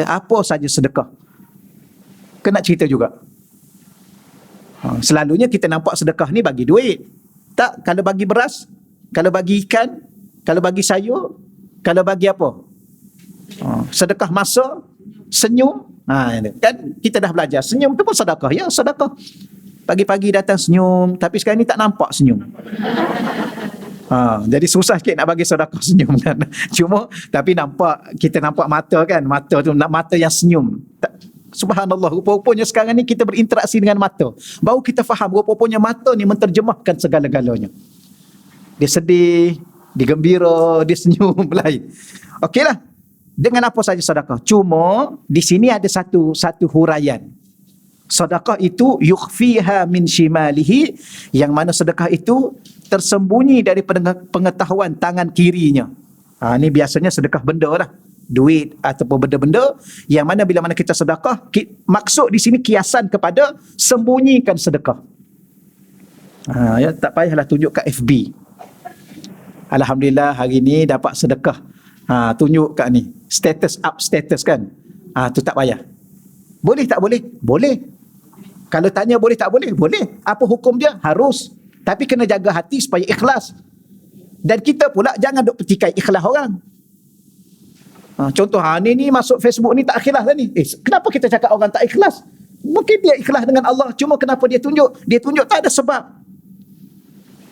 Apa saja sedekah. Kena cerita juga. Selalunya kita nampak sedekah ni bagi duit. Tak, kalau bagi beras, kalau bagi ikan, kalau bagi sayur, kalau bagi apa? Sedekah masa, senyum. Kan kita dah belajar, senyum tu pun sedekah. Ya, sedekah. Pagi-pagi datang senyum, tapi sekarang ni tak nampak senyum. Jadi susah sikit nak bagi sedekah senyum kan. Cuma tapi nampak, kita nampak mata kan, mata tu mata yang senyum. Subhanallah, rupa-rupanya sekarang ni kita berinteraksi dengan mata. Baru kita faham rupa-rupanya mata ni menterjemahkan segala-galanya. Dia sedih, dia gembira, dia senyum lain. Okeylah. Dengan apa saja sedekah. Cuma di sini ada satu huraian. Sedekah itu yukhfiha min shimalihi, yang mana sedekah itu tersembunyi dari pengetahuan tangan kirinya. Ini biasanya sedekah benda lah, duit ataupun benda-benda yang mana bila mana kita sedekah, maksud di sini kiasan kepada sembunyikan sedekah. Ya, tak payahlah tunjuk kat FB. Alhamdulillah hari ni dapat sedekah. Tunjuk kat ni, status up status kan. Tu tak payah. Boleh tak boleh? Boleh. Kalau tanya boleh tak boleh? Boleh. Apa hukum dia? Harus. Tapi kena jaga hati supaya ikhlas. Dan kita pula jangan duk petikai ikhlas orang. Contoh, ni masuk Facebook ni tak ikhlas lah ni. Kenapa kita cakap orang tak ikhlas? Mungkin dia ikhlas dengan Allah. Cuma kenapa dia tunjuk? Dia tunjuk tak ada sebab.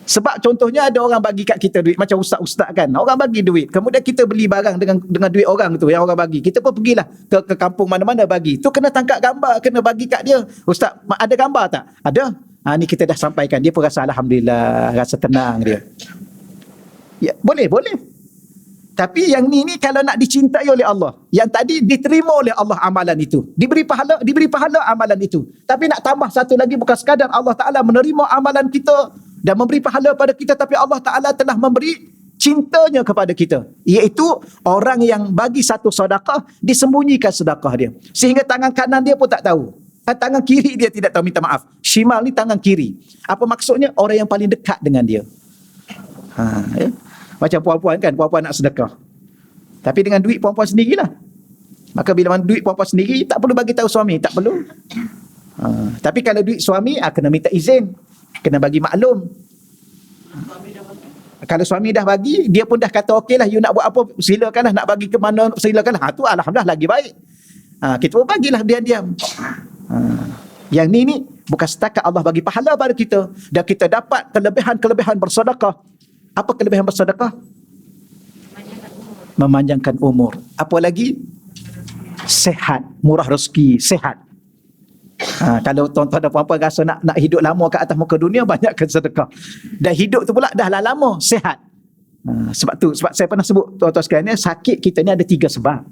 Sebab contohnya ada orang bagi kat kita duit, macam ustaz-ustaz kan, orang bagi duit, kemudian kita beli barang dengan duit orang tu yang orang bagi, kita pun pergilah ke kampung mana-mana bagi, tu kena tangkap gambar, kena bagi kat dia. Ustaz, ada gambar tak? Ada. Ni kita dah sampaikan, dia pun rasa alhamdulillah, rasa tenang dia. Ya, boleh. Tapi yang ni kalau nak dicintai oleh Allah, yang tadi diterima oleh Allah amalan itu, diberi pahala amalan itu. Tapi nak tambah satu lagi, bukan sekadar Allah Ta'ala menerima amalan kita dan memberi pahala pada kita, tapi Allah Ta'ala telah memberi cintanya kepada kita, iaitu orang yang bagi satu sedekah, disembunyikan sedekah dia, sehingga tangan kanan dia pun tak tahu, tangan kiri dia tidak tahu. Minta maaf, shimal ni tangan kiri. Apa maksudnya? Orang yang paling dekat dengan dia. Ya? Macam puan-puan kan, puan-puan nak sedekah, tapi dengan duit puan-puan sendirilah. Maka bila mana duit puan-puan sendiri, tak perlu bagi tahu suami, tak perlu. Tapi kalau duit suami, kena minta izin, kena bagi maklum. Kalau suami dah bagi, dia pun dah kata okeylah, you nak buat apa silakanlah, nak bagi ke mana silakanlah. Tu alhamdulillah lagi baik. Kita pun bagilah diam-diam. Yang ni bukan setakat Allah bagi pahala pada kita, dan kita dapat kelebihan-kelebihan bersedekah. Apa kelebihan bersedekah? Memanjangkan umur. Apa lagi? Sehat, murah rezeki, sehat. Kalau tuan-tuan dan puan-puan rasa nak hidup lama kat atas muka dunia, banyakkan sedekah. Dan hidup tu pula dah lama, sehat. Sebab saya pernah sebut tuan-tuan sekalian, sakit kita ni ada 3 sebab.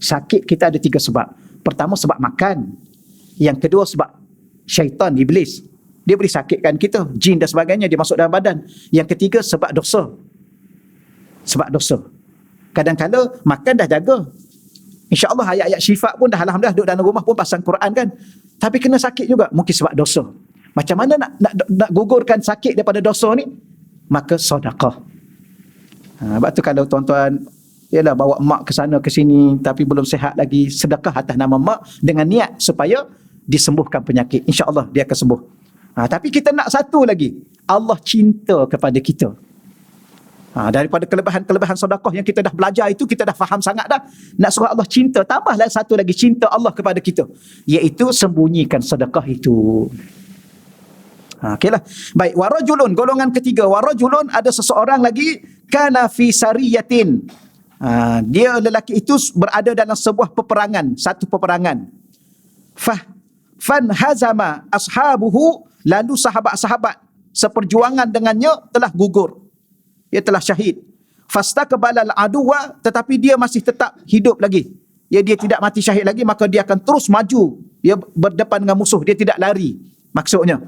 Sakit kita ada 3 sebab. Pertama, sebab makan. Yang kedua, sebab syaitan, iblis. Dia boleh sakitkan kita, jin dan sebagainya, dia masuk dalam badan. Yang ketiga, sebab dosa. Sebab dosa. Kadang-kadang makan dah jaga, InsyaAllah ayat-ayat syifa pun dah alhamdulillah, duduk dalam rumah pun pasang Quran kan. Tapi kena sakit juga, mungkin sebab dosa. Macam mana nak gugurkan sakit daripada dosa ni? Maka sedekah. Sebab tu kalau tuan-tuan bawa mak ke sana ke sini tapi belum sihat lagi, sedekah atas nama mak dengan niat supaya disembuhkan penyakit. InsyaAllah dia akan sembuh. Tapi kita nak satu lagi, Allah cinta kepada kita. Daripada kelebihan-kelebihan sedekah yang kita dah belajar itu, kita dah faham sangat dah. Nak suruh Allah cinta, tambahlah satu lagi, cinta Allah kepada kita, iaitu sembunyikan sedekah itu. Okeylah. Baik, warajulun, golongan ketiga, warajulun, ada seseorang lagi kana fi sariyatin. Dia lelaki itu berada dalam sebuah peperangan, satu peperangan. Fan hazama ashabuhu, lalu sahabat-sahabat seperjuangan dengannya telah gugur. Dia telah syahid. Fastaqbalal aduwa, tetapi dia masih tetap hidup lagi. Dia tidak mati syahid lagi, maka dia akan terus maju. Dia berdepan dengan musuh, dia tidak lari. Maksudnya,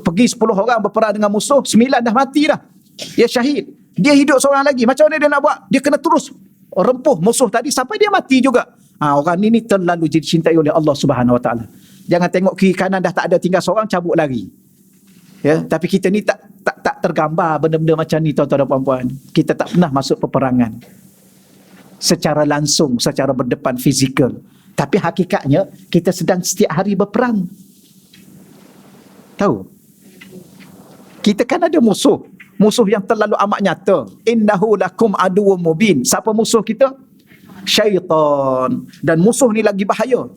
pergi 10 orang berperang dengan musuh, 9 dah mati dah. Dia syahid. Dia hidup seorang lagi. Macam mana dia nak buat? Dia kena terus rempuh musuh tadi sampai dia mati juga. Orang ini terlalu dicintai oleh Allah Subhanahu Wa Taala. Jangan tengok kiri kanan dah tak ada, tinggal seorang cabut lari. Ya, tapi kita ni tak tergambar benda-benda macam ni, tuan-tuan dan puan-puan. Kita tak pernah masuk peperangan secara langsung, secara berdepan fizikal. Tapi hakikatnya kita sedang setiap hari berperang. Tahu? Kita kan ada musuh. Musuh yang terlalu amat nyata. Innahu lakum aduwwum mubin. Siapa musuh kita? Syaitan. Dan musuh ni lagi bahaya.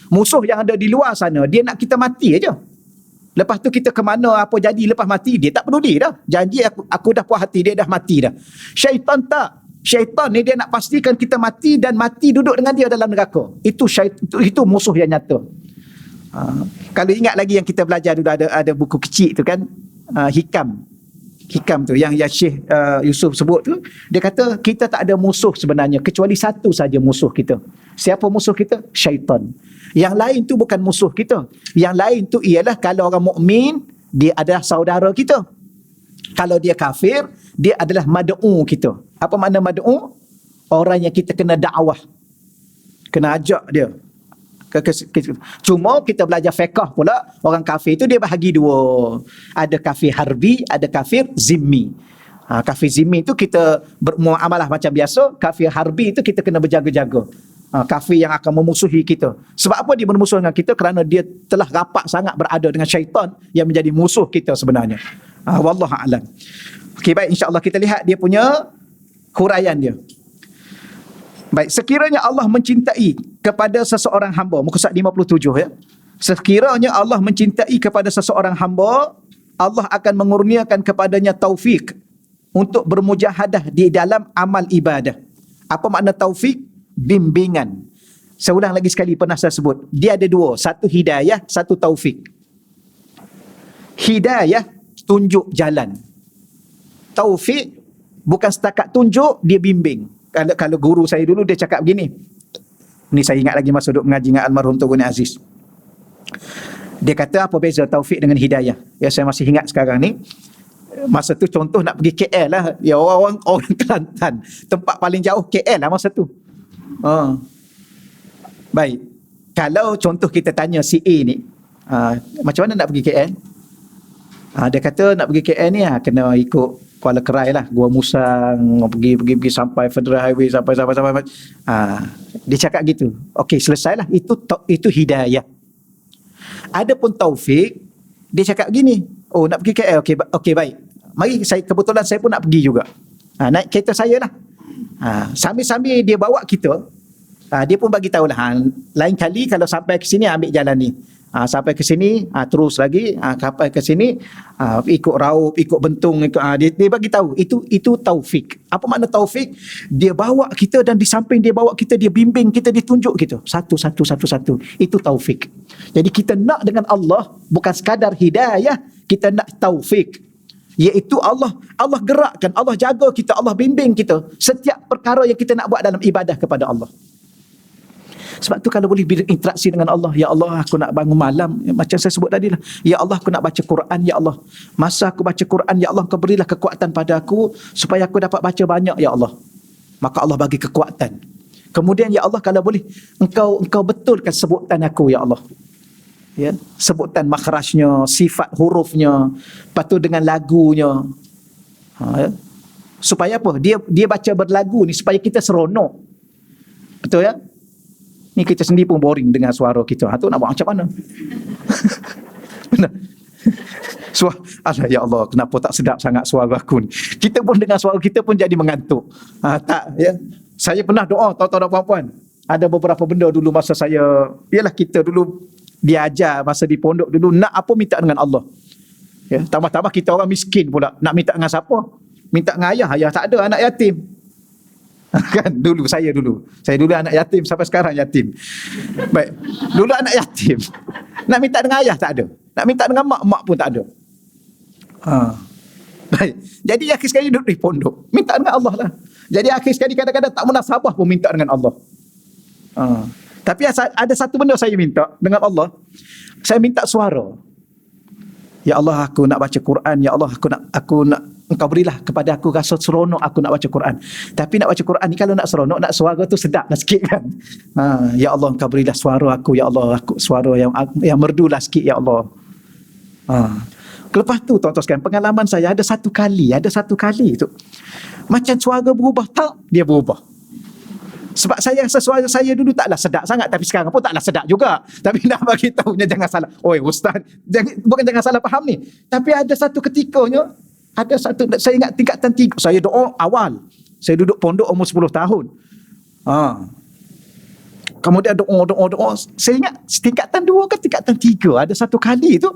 Musuh yang ada di luar sana, dia nak kita mati aja. Lepas tu kita ke mana, apa jadi lepas mati, dia tak peduli dah. Janji aku dah puas hati, dia dah mati dah. Syaitan tak. Syaitan ni dia nak pastikan kita mati dan mati duduk dengan dia dalam neraka. Itu musuh yang nyata. Kalau ingat lagi yang kita belajar dulu, ada buku kecil tu kan, Hikam tu yang Syekh Yusuf sebut tu, dia kata kita tak ada musuh sebenarnya kecuali satu saja musuh kita. Siapa musuh kita? Syaitan. Yang lain tu bukan musuh kita. Yang lain tu ialah kalau orang mukmin, dia adalah saudara kita. Kalau dia kafir, dia adalah mad'u kita. Apa makna mad'u? Orang yang kita kena dakwah, kena ajak dia. Cuma kita belajar fiqh pula, orang kafir itu dia bahagi dua. Ada kafir harbi, ada kafir zimmi. Kafir zimmi itu kita bermuamalah macam biasa. Kafir harbi itu kita kena berjaga-jaga. Kafir yang akan memusuhi kita. Sebab apa dia bermusuh dengan kita? Kerana dia telah rapat sangat berada dengan syaitan yang menjadi musuh kita sebenarnya. Wallahu a'lam. Okey, baik, insya-Allah kita lihat dia punya huraian dia. Baik, sekiranya Allah mencintai kepada seseorang hamba, muka surat 57 ya. Sekiranya Allah mencintai kepada seseorang hamba, Allah akan mengurniakan kepadanya taufik untuk bermujahadah di dalam amal ibadah. Apa makna taufik? Bimbingan. Saya ulang lagi sekali, pernah saya sebut. Dia ada dua, satu hidayah, satu taufik. Hidayah, tunjuk jalan. Taufik, bukan setakat tunjuk, dia bimbing. Kalau guru saya dulu, dia cakap begini. Ni saya ingat lagi masa duduk mengaji dengan almarhum Tuan Aziz. Dia kata apa beza taufik dengan hidayah? Ya, saya masih ingat sekarang ni. Masa tu contoh nak pergi KL lah. Ya, orang Kelantan. Tempat paling jauh KL lah masa tu. Baik. Kalau contoh kita tanya si A ni, macam mana nak pergi KL? Dia kata nak pergi KL ni kena ikut Kuala Kerai lah, Gua Musang, pergi sampai Federal Highway sampai. Dia cakap gitu. Okey, selesailah. Itu hidayah. Adapun taufik, dia cakap gini, oh nak pergi KL, okey baik. Mari, kebetulan saya pun nak pergi juga. Naik kereta saya lah. Sambil-sambil dia bawa kita, dia pun bagi tahulah, lain kali kalau sampai ke sini ambil jalan ni. Sampai ke sini terus lagi, sampai ke sini ikut raup, ikut bentung, dia bagi tahu. Itu taufik. Apa makna taufik? Dia bawa kita dan di samping dia bawa kita, dia bimbing kita, dia tunjuk kita satu. Itu taufik. Jadi kita nak dengan Allah bukan sekadar hidayah, kita nak taufik, iaitu Allah gerakkan, Allah jaga kita, Allah bimbing kita setiap perkara yang kita nak buat dalam ibadah kepada Allah. Sebab tu kalau boleh berinteraksi dengan Allah, ya Allah aku nak bangun malam, macam saya sebut tadi lah, ya Allah aku nak baca Quran, ya Allah masa aku baca Quran, ya Allah kau berilah kekuatan pada aku supaya aku dapat baca banyak, ya Allah. Maka Allah bagi kekuatan. Kemudian ya Allah kalau boleh engkau betulkan sebutan aku, ya Allah. Ya, sebutan makhrajnya, sifat hurufnya, lepas tu dengan lagunya. Ya. Supaya apa? Dia baca berlagu ni supaya kita seronok. Betul ya? Ni kita sendiri pun boring dengan suara kita. Tu nak buat macam mana? Benar. Ya Allah, kenapa tak sedap sangat suara aku ni? Kita pun dengan suara kita pun jadi mengantuk. Tak ya. Saya pernah doa, tuan-tuan dan puan-puan. Ada beberapa benda dulu masa saya, ialah kita dulu dia ajar masa di pondok dulu, nak apa minta dengan Allah. Ya, tambah-tambah kita orang miskin pula, nak minta dengan siapa? Minta dengan ayah, ayah tak ada, anak yatim. Kan saya dulu anak yatim, sampai sekarang yatim. Baik, dulu anak yatim, nak minta dengan ayah tak ada, nak minta dengan mak pun tak ada. Baik, jadi akhir sekali duduk di pondok, minta dengan Allah lah. Jadi akhir sekali kadang-kadang tak munasabah pun minta dengan Allah. Tapi ada satu benda saya minta dengan Allah, saya minta suara. Ya Allah, aku nak baca Quran. Ya Allah, aku nak Engkau berilah kepada aku rasa seronok aku nak baca Quran. Tapi nak baca Quran ni kalau nak seronok, nak suara tu sedap lah sikit kan. Ya Allah, Engkau berilah suara aku. Ya Allah, aku suara yang merdulah sikit. Ya Allah. Lepas tu tuan-tuan sekalian, pengalaman saya ada satu kali tu macam suara berubah, dia berubah. Sebab saya rasa suara saya dulu taklah sedap sangat, tapi sekarang pun taklah sedap juga. Tapi nak bagi tahunya jangan salah. Oi ustaz, bukan jangan salah faham ni. Tapi ada satu ketikanya, saya ingat tingkatan 3, saya doa awal. Saya duduk pondok umur 10 tahun. Kemudian doa. Saya ingat tingkatan 2 ke tingkatan 3. Ada satu kali tu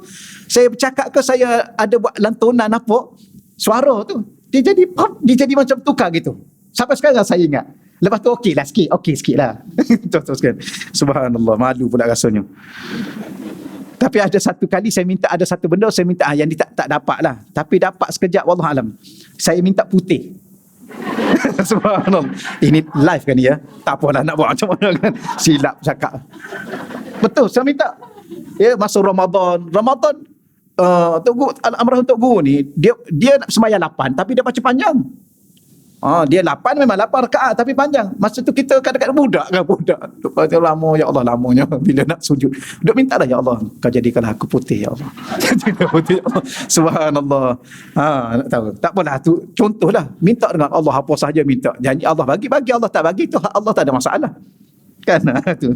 saya bercakap ke, saya ada buat lantunan apa, suara tu dia jadi macam tukar gitu. Sampai sekarang saya ingat. Lepas tu okey sikit lah. Tuan-tuan, subhanallah, malu pula rasanya. Tapi ada satu kali saya minta, ada satu benda saya minta, yang dia tak dapat lah. Tapi dapat sekejap, wallahualam. Saya minta putih. Subhanallah. Ini live kan ya? Tak apalah nak buat macam mana kan. Silap cakap. Betul, saya minta. Ya, masa Ramadan, Tok Guru, almarhum Tok Guru ni, dia sembahyang 8 tapi dia baca panjang. Dia 8 memang 8 rakaat tapi panjang. Masa tu kita kadang-kadang budak. Lama, ya Allah, lamanya bila nak sujud. Duk minta lah, ya Allah, kau jadikanlah aku putih, ya Allah. Putih, ya Allah. Subhanallah. Nak tahu. Tak apalah, tu contohlah. Minta dengan Allah apa sahaja minta. Janji Allah bagi Allah tak bagi tu hak Allah, tak ada masalah. Kan tu.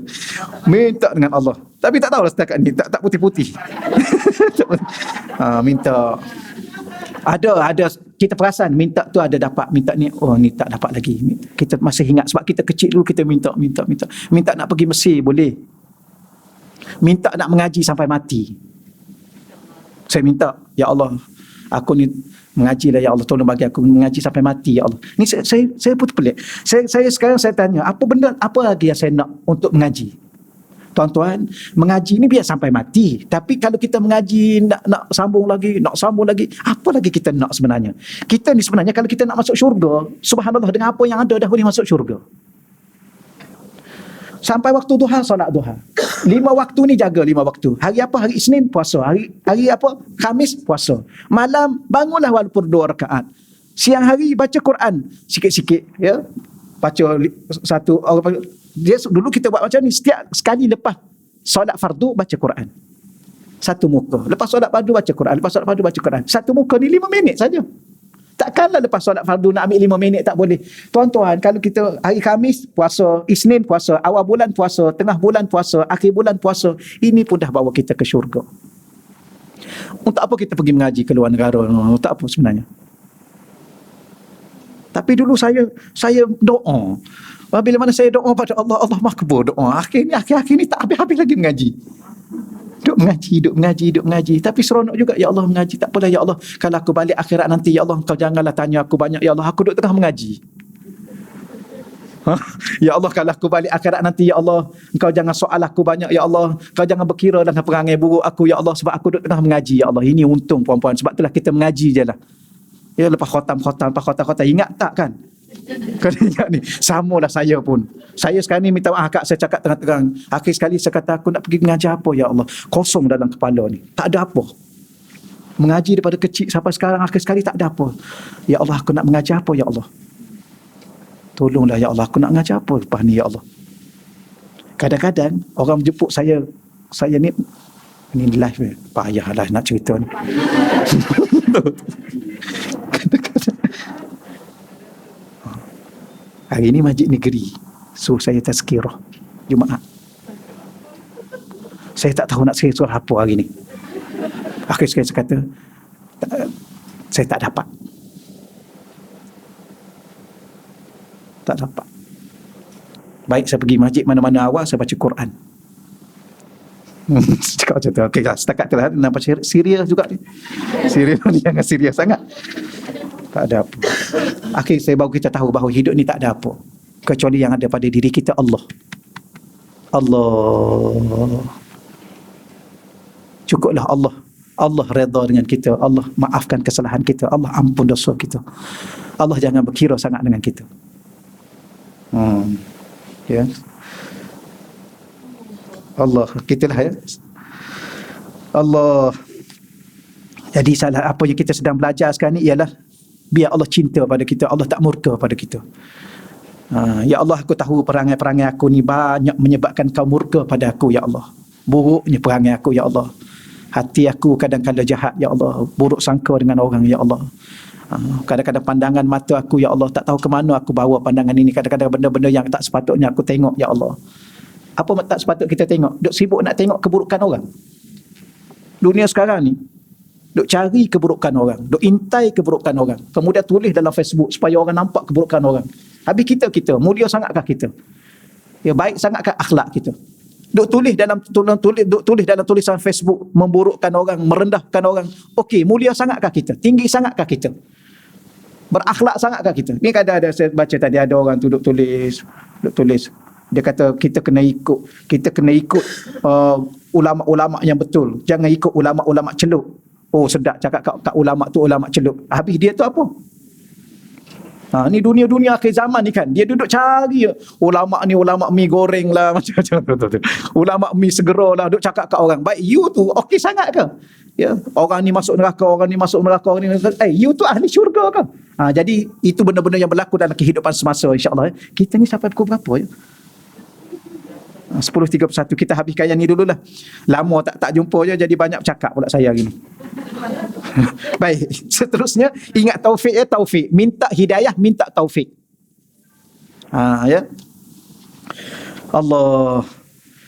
Minta dengan Allah. Tapi tak tahulah setakat ni tak putih-putih. Minta. Ada kita perasan minta tu ada dapat, minta ni ni tak dapat lagi. Kita masih ingat sebab kita kecil dulu kita minta nak pergi Mesir boleh. Minta nak mengaji sampai mati. Saya minta, ya Allah, aku ni mengaji lah, ya Allah, tolong bagi aku mengaji sampai mati, ya Allah. Ni saya pun pelik. Saya sekarang saya tanya, apa lagi yang saya nak untuk mengaji? Tuan-tuan, mengaji ni biar sampai mati. Tapi kalau kita mengaji nak sambung lagi, apa lagi kita nak sebenarnya? Kita ni sebenarnya kalau kita nak masuk syurga, subhanallah, dengan apa yang ada dah boleh masuk syurga. Sampai waktu duha, solat duha. 5 waktu ni jaga 5 waktu. Hari apa? Hari Isnin puasa. Hari apa? Khamis puasa. Malam bangunlah walaupun 2 rakaat. Siang hari baca Quran sikit-sikit, ya. Baca satu. Dia dulu kita buat macam ni, setiap sekali lepas solat fardu baca Quran. Satu muka. Lepas solat fardu baca Quran. Lepas solat fardu baca Quran. Satu muka ni 5 minit saja. Takkanlah lepas solat fardu nak ambil 5 minit, tak boleh. Tuan-tuan, kalau kita hari Khamis puasa, Isnin puasa, awal bulan puasa, tengah bulan puasa, akhir bulan puasa, ini pun dah bawa kita ke syurga. Untuk apa kita pergi mengaji ke luar negara? Untuk apa sebenarnya? Tapi dulu saya doa. Bila mana saya doa pada Allah, Allah makbul doa. Akhir ni tak habis-habis lagi mengaji. Duk mengaji. Tapi seronok juga, ya Allah, mengaji. Tak apalah, ya Allah, kalau aku balik akhirat nanti, ya Allah, kau janganlah tanya aku banyak, ya Allah, aku duduk tengah mengaji. Ya Allah, kalau aku balik akhirat nanti, ya Allah, engkau jangan soal aku banyak, ya Allah, kau jangan berkira dalam perangai buruk aku, ya Allah, sebab aku duduk tengah mengaji, ya Allah. Ini untung puan-puan, sebab itulah kita mengaji je lah. Ya, lepas khotam, ingat tak kan? Kena ingat ni, samalah saya pun. Saya sekarang ni minta maaf kak, saya cakap terang-terang. Akhir sekali saya kata, aku nak pergi mengajar apa, ya Allah. Kosong dalam kepala ni, tak ada apa. Mengaji daripada kecil sampai sekarang, akhir sekali tak ada apa. Ya Allah, aku nak mengajar apa, ya Allah. Tolonglah, ya Allah, aku nak mengajar apa lepas ni, ya Allah. Kadang-kadang orang menjemput saya ni live ni, payahlah nak cerita ni. Kadang-kadang hari ni masjid negeri suruh saya tazkirah Jumaat. Saya tak tahu nak surah apa hari ni. Akhir sekali saya kata, saya tak dapat. Baik, saya pergi masjid mana-mana awal, saya baca Quran. Cakap macam tu. Okey, setakat tu lah. Nampak serius juga ni. Serius ni, jangan serius sangat. Tak ada apa. Akhir saya baru kita tahu bahawa hidup ni tak ada apa. Kecuali yang ada pada diri kita Allah. Allah. Cukuplah Allah. Allah redha dengan kita. Allah maafkan kesalahan kita. Allah ampun dosa kita. Allah jangan berkira sangat dengan kita. Ya. Allah, kitalah ya. Allah. Jadi salah apa yang kita sedang belajar sekarang ni ialah biar Allah cinta pada kita, Allah tak murka pada kita. Ya Allah, aku tahu perangai-perangai aku ni banyak menyebabkan kau murka pada aku, ya Allah. Buruknya perangai aku, ya Allah. Hati aku kadang-kadang jahat, ya Allah. Buruk sangka dengan orang, ya Allah. Kadang-kadang pandangan mata aku, ya Allah, tak tahu ke mana aku bawa pandangan ini. Kadang-kadang benda-benda yang tak sepatutnya aku tengok, ya Allah. Apa tak sepatut kita tengok? Duk sibuk nak tengok keburukan orang. Dunia sekarang ni duk cari keburukan orang, duk intai keburukan orang, kemudian tulis dalam Facebook supaya orang nampak keburukan orang. Habis kita mulia sangatkah kita? Ya, baik sangatkah akhlak kita? Duk tulis dalam tulisan Facebook memburukkan orang, merendahkan orang. Okey, mulia sangatkah kita? Tinggi sangatkah kita? Berakhlak sangatkah kita? Ni kadang ada saya baca tadi ada orang tu duk tulis. Dia kata kita kena ikut ulama-ulama yang betul. Jangan ikut ulama-ulama celup. Oh, sedap cakap kat ulama tu ulama celup. Habis dia tu apa? Ni dunia-dunia akhir zaman ni kan. Dia duduk cari ulama ni, ulama mi goreng lah macam-macam tu. Ulama mi segera lah duk cakap kat orang. Baik, you tu okey sangat ke? Ya, orang ni masuk neraka, orang ni masuk neraka, orang ni you tu ahli syurga ke? Jadi itu benda-benda yang berlaku dalam kehidupan semasa, insya-Allah. Kita ni sampai pukul berapa ya? 10.31 kita habiskan yang ni dululah. Lama tak jumpa je jadi banyak cakap pula saya hari ni. Baik, seterusnya ingat taufik ya, taufik. Minta hidayah, minta taufik. Ya. Allah.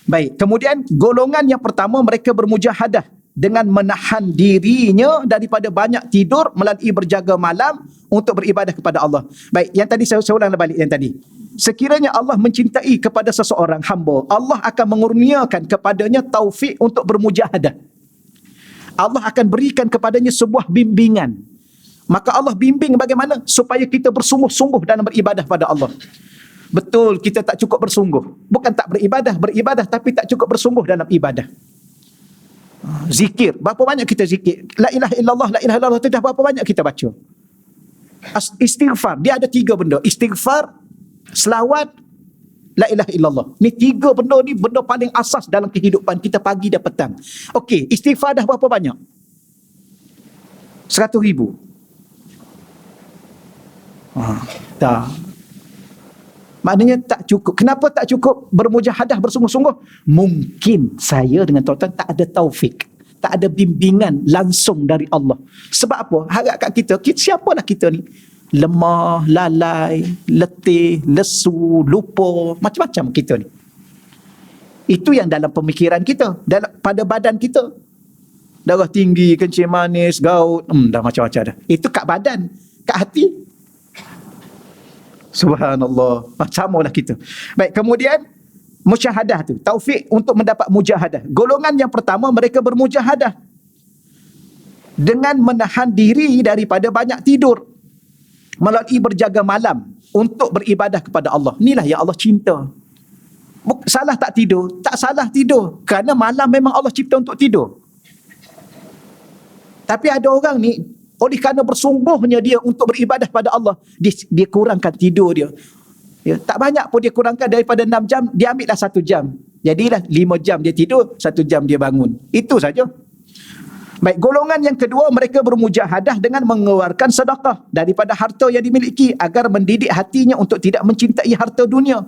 Baik, kemudian golongan yang pertama mereka bermujahadah dengan menahan dirinya daripada banyak tidur melalui berjaga malam untuk beribadah kepada Allah. Baik, yang tadi saya ulang balik yang tadi. Sekiranya Allah mencintai kepada seseorang hamba, Allah akan mengurniakan kepadanya taufik untuk bermujahadah. Allah akan berikan kepadanya sebuah bimbingan. Maka Allah bimbing bagaimana? Supaya kita bersungguh-sungguh dalam beribadah pada Allah. Betul, kita tak cukup bersungguh. Bukan tak beribadah tapi tak cukup bersungguh dalam ibadah. Zikir, berapa banyak kita zikir? La ilaha illallah, la ilaha illallah, dah berapa banyak kita baca? Istighfar, dia ada 3 benda. Istighfar, selawat, la ilaha illallah. Ni 3 benda ni benda paling asas dalam kehidupan kita pagi dan petang. Okey, istighfar dah berapa banyak? 100,000. Tak. Maknanya tak cukup. Kenapa tak cukup bermujahadah bersungguh-sungguh? Mungkin saya dengan tuan-tuan tak ada taufik, tak ada bimbingan langsung dari Allah. Sebab apa? Harap kat kita siapalah kita ni? Lemah, lalai, letih, lesu, lupa, macam-macam kita ni. Itu yang dalam pemikiran kita, pada badan kita. Darah tinggi, kencing manis, gaut, dah macam-macam dah. Itu kat badan, kat hati. Subhanallah, samalah kita. Baik, kemudian musyahadah tu, taufik untuk mendapat mujahadah. Golongan yang pertama mereka bermujahadah dengan menahan diri daripada banyak tidur melalui berjaga malam untuk beribadah kepada Allah. Inilah yang Allah cinta. Salah tak tidur? Tak salah tidur, kerana malam memang Allah cipta untuk tidur. Tapi ada orang ni, oleh kerana bersungguhnya dia untuk beribadah pada Allah, dia kurangkan tidur dia. Ya, tak banyak pun dia kurangkan, daripada 6 jam, dia ambil dah 1 jam. Jadilah 5 jam dia tidur, 1 jam dia bangun. Itu saja. Baik, golongan yang kedua, mereka bermujahadah dengan mengeluarkan sedekah daripada harta yang dimiliki agar mendidik hatinya untuk tidak mencintai harta dunia.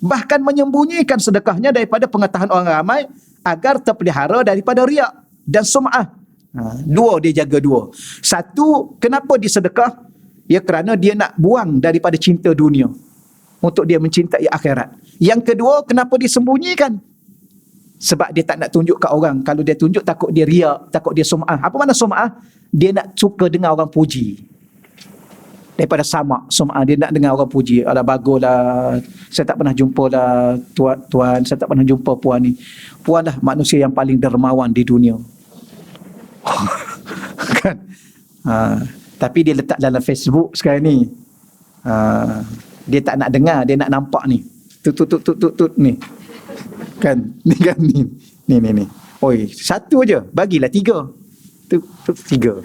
Bahkan menyembunyikan sedekahnya daripada pengetahuan orang ramai agar terpelihara daripada riak dan sum'ah. Dua, dia jaga dua. Satu, kenapa dia sedekah? Ya, kerana dia nak buang daripada cinta dunia untuk dia mencintai akhirat. Yang kedua, kenapa dia sembunyikan? Sebab dia tak nak tunjuk kat orang. Kalau dia tunjuk, takut dia riak, takut dia sum'ah. Apa makna sum'ah? Dia nak suka dengar orang puji. Daripada sum'ah, dia nak dengar orang puji. Alah baguslah, saya tak pernah jumpa lah tuan, saya tak pernah jumpa puan ni. Puan lah manusia yang paling dermawan di dunia. Kan? Tapi dia letak dalam Facebook sekarang ni. Dia tak nak dengar, dia nak nampak ni. Tut ni. Kan? Ni kan ni. Ni. Oi, satu je, bagilah 3. Tu 3.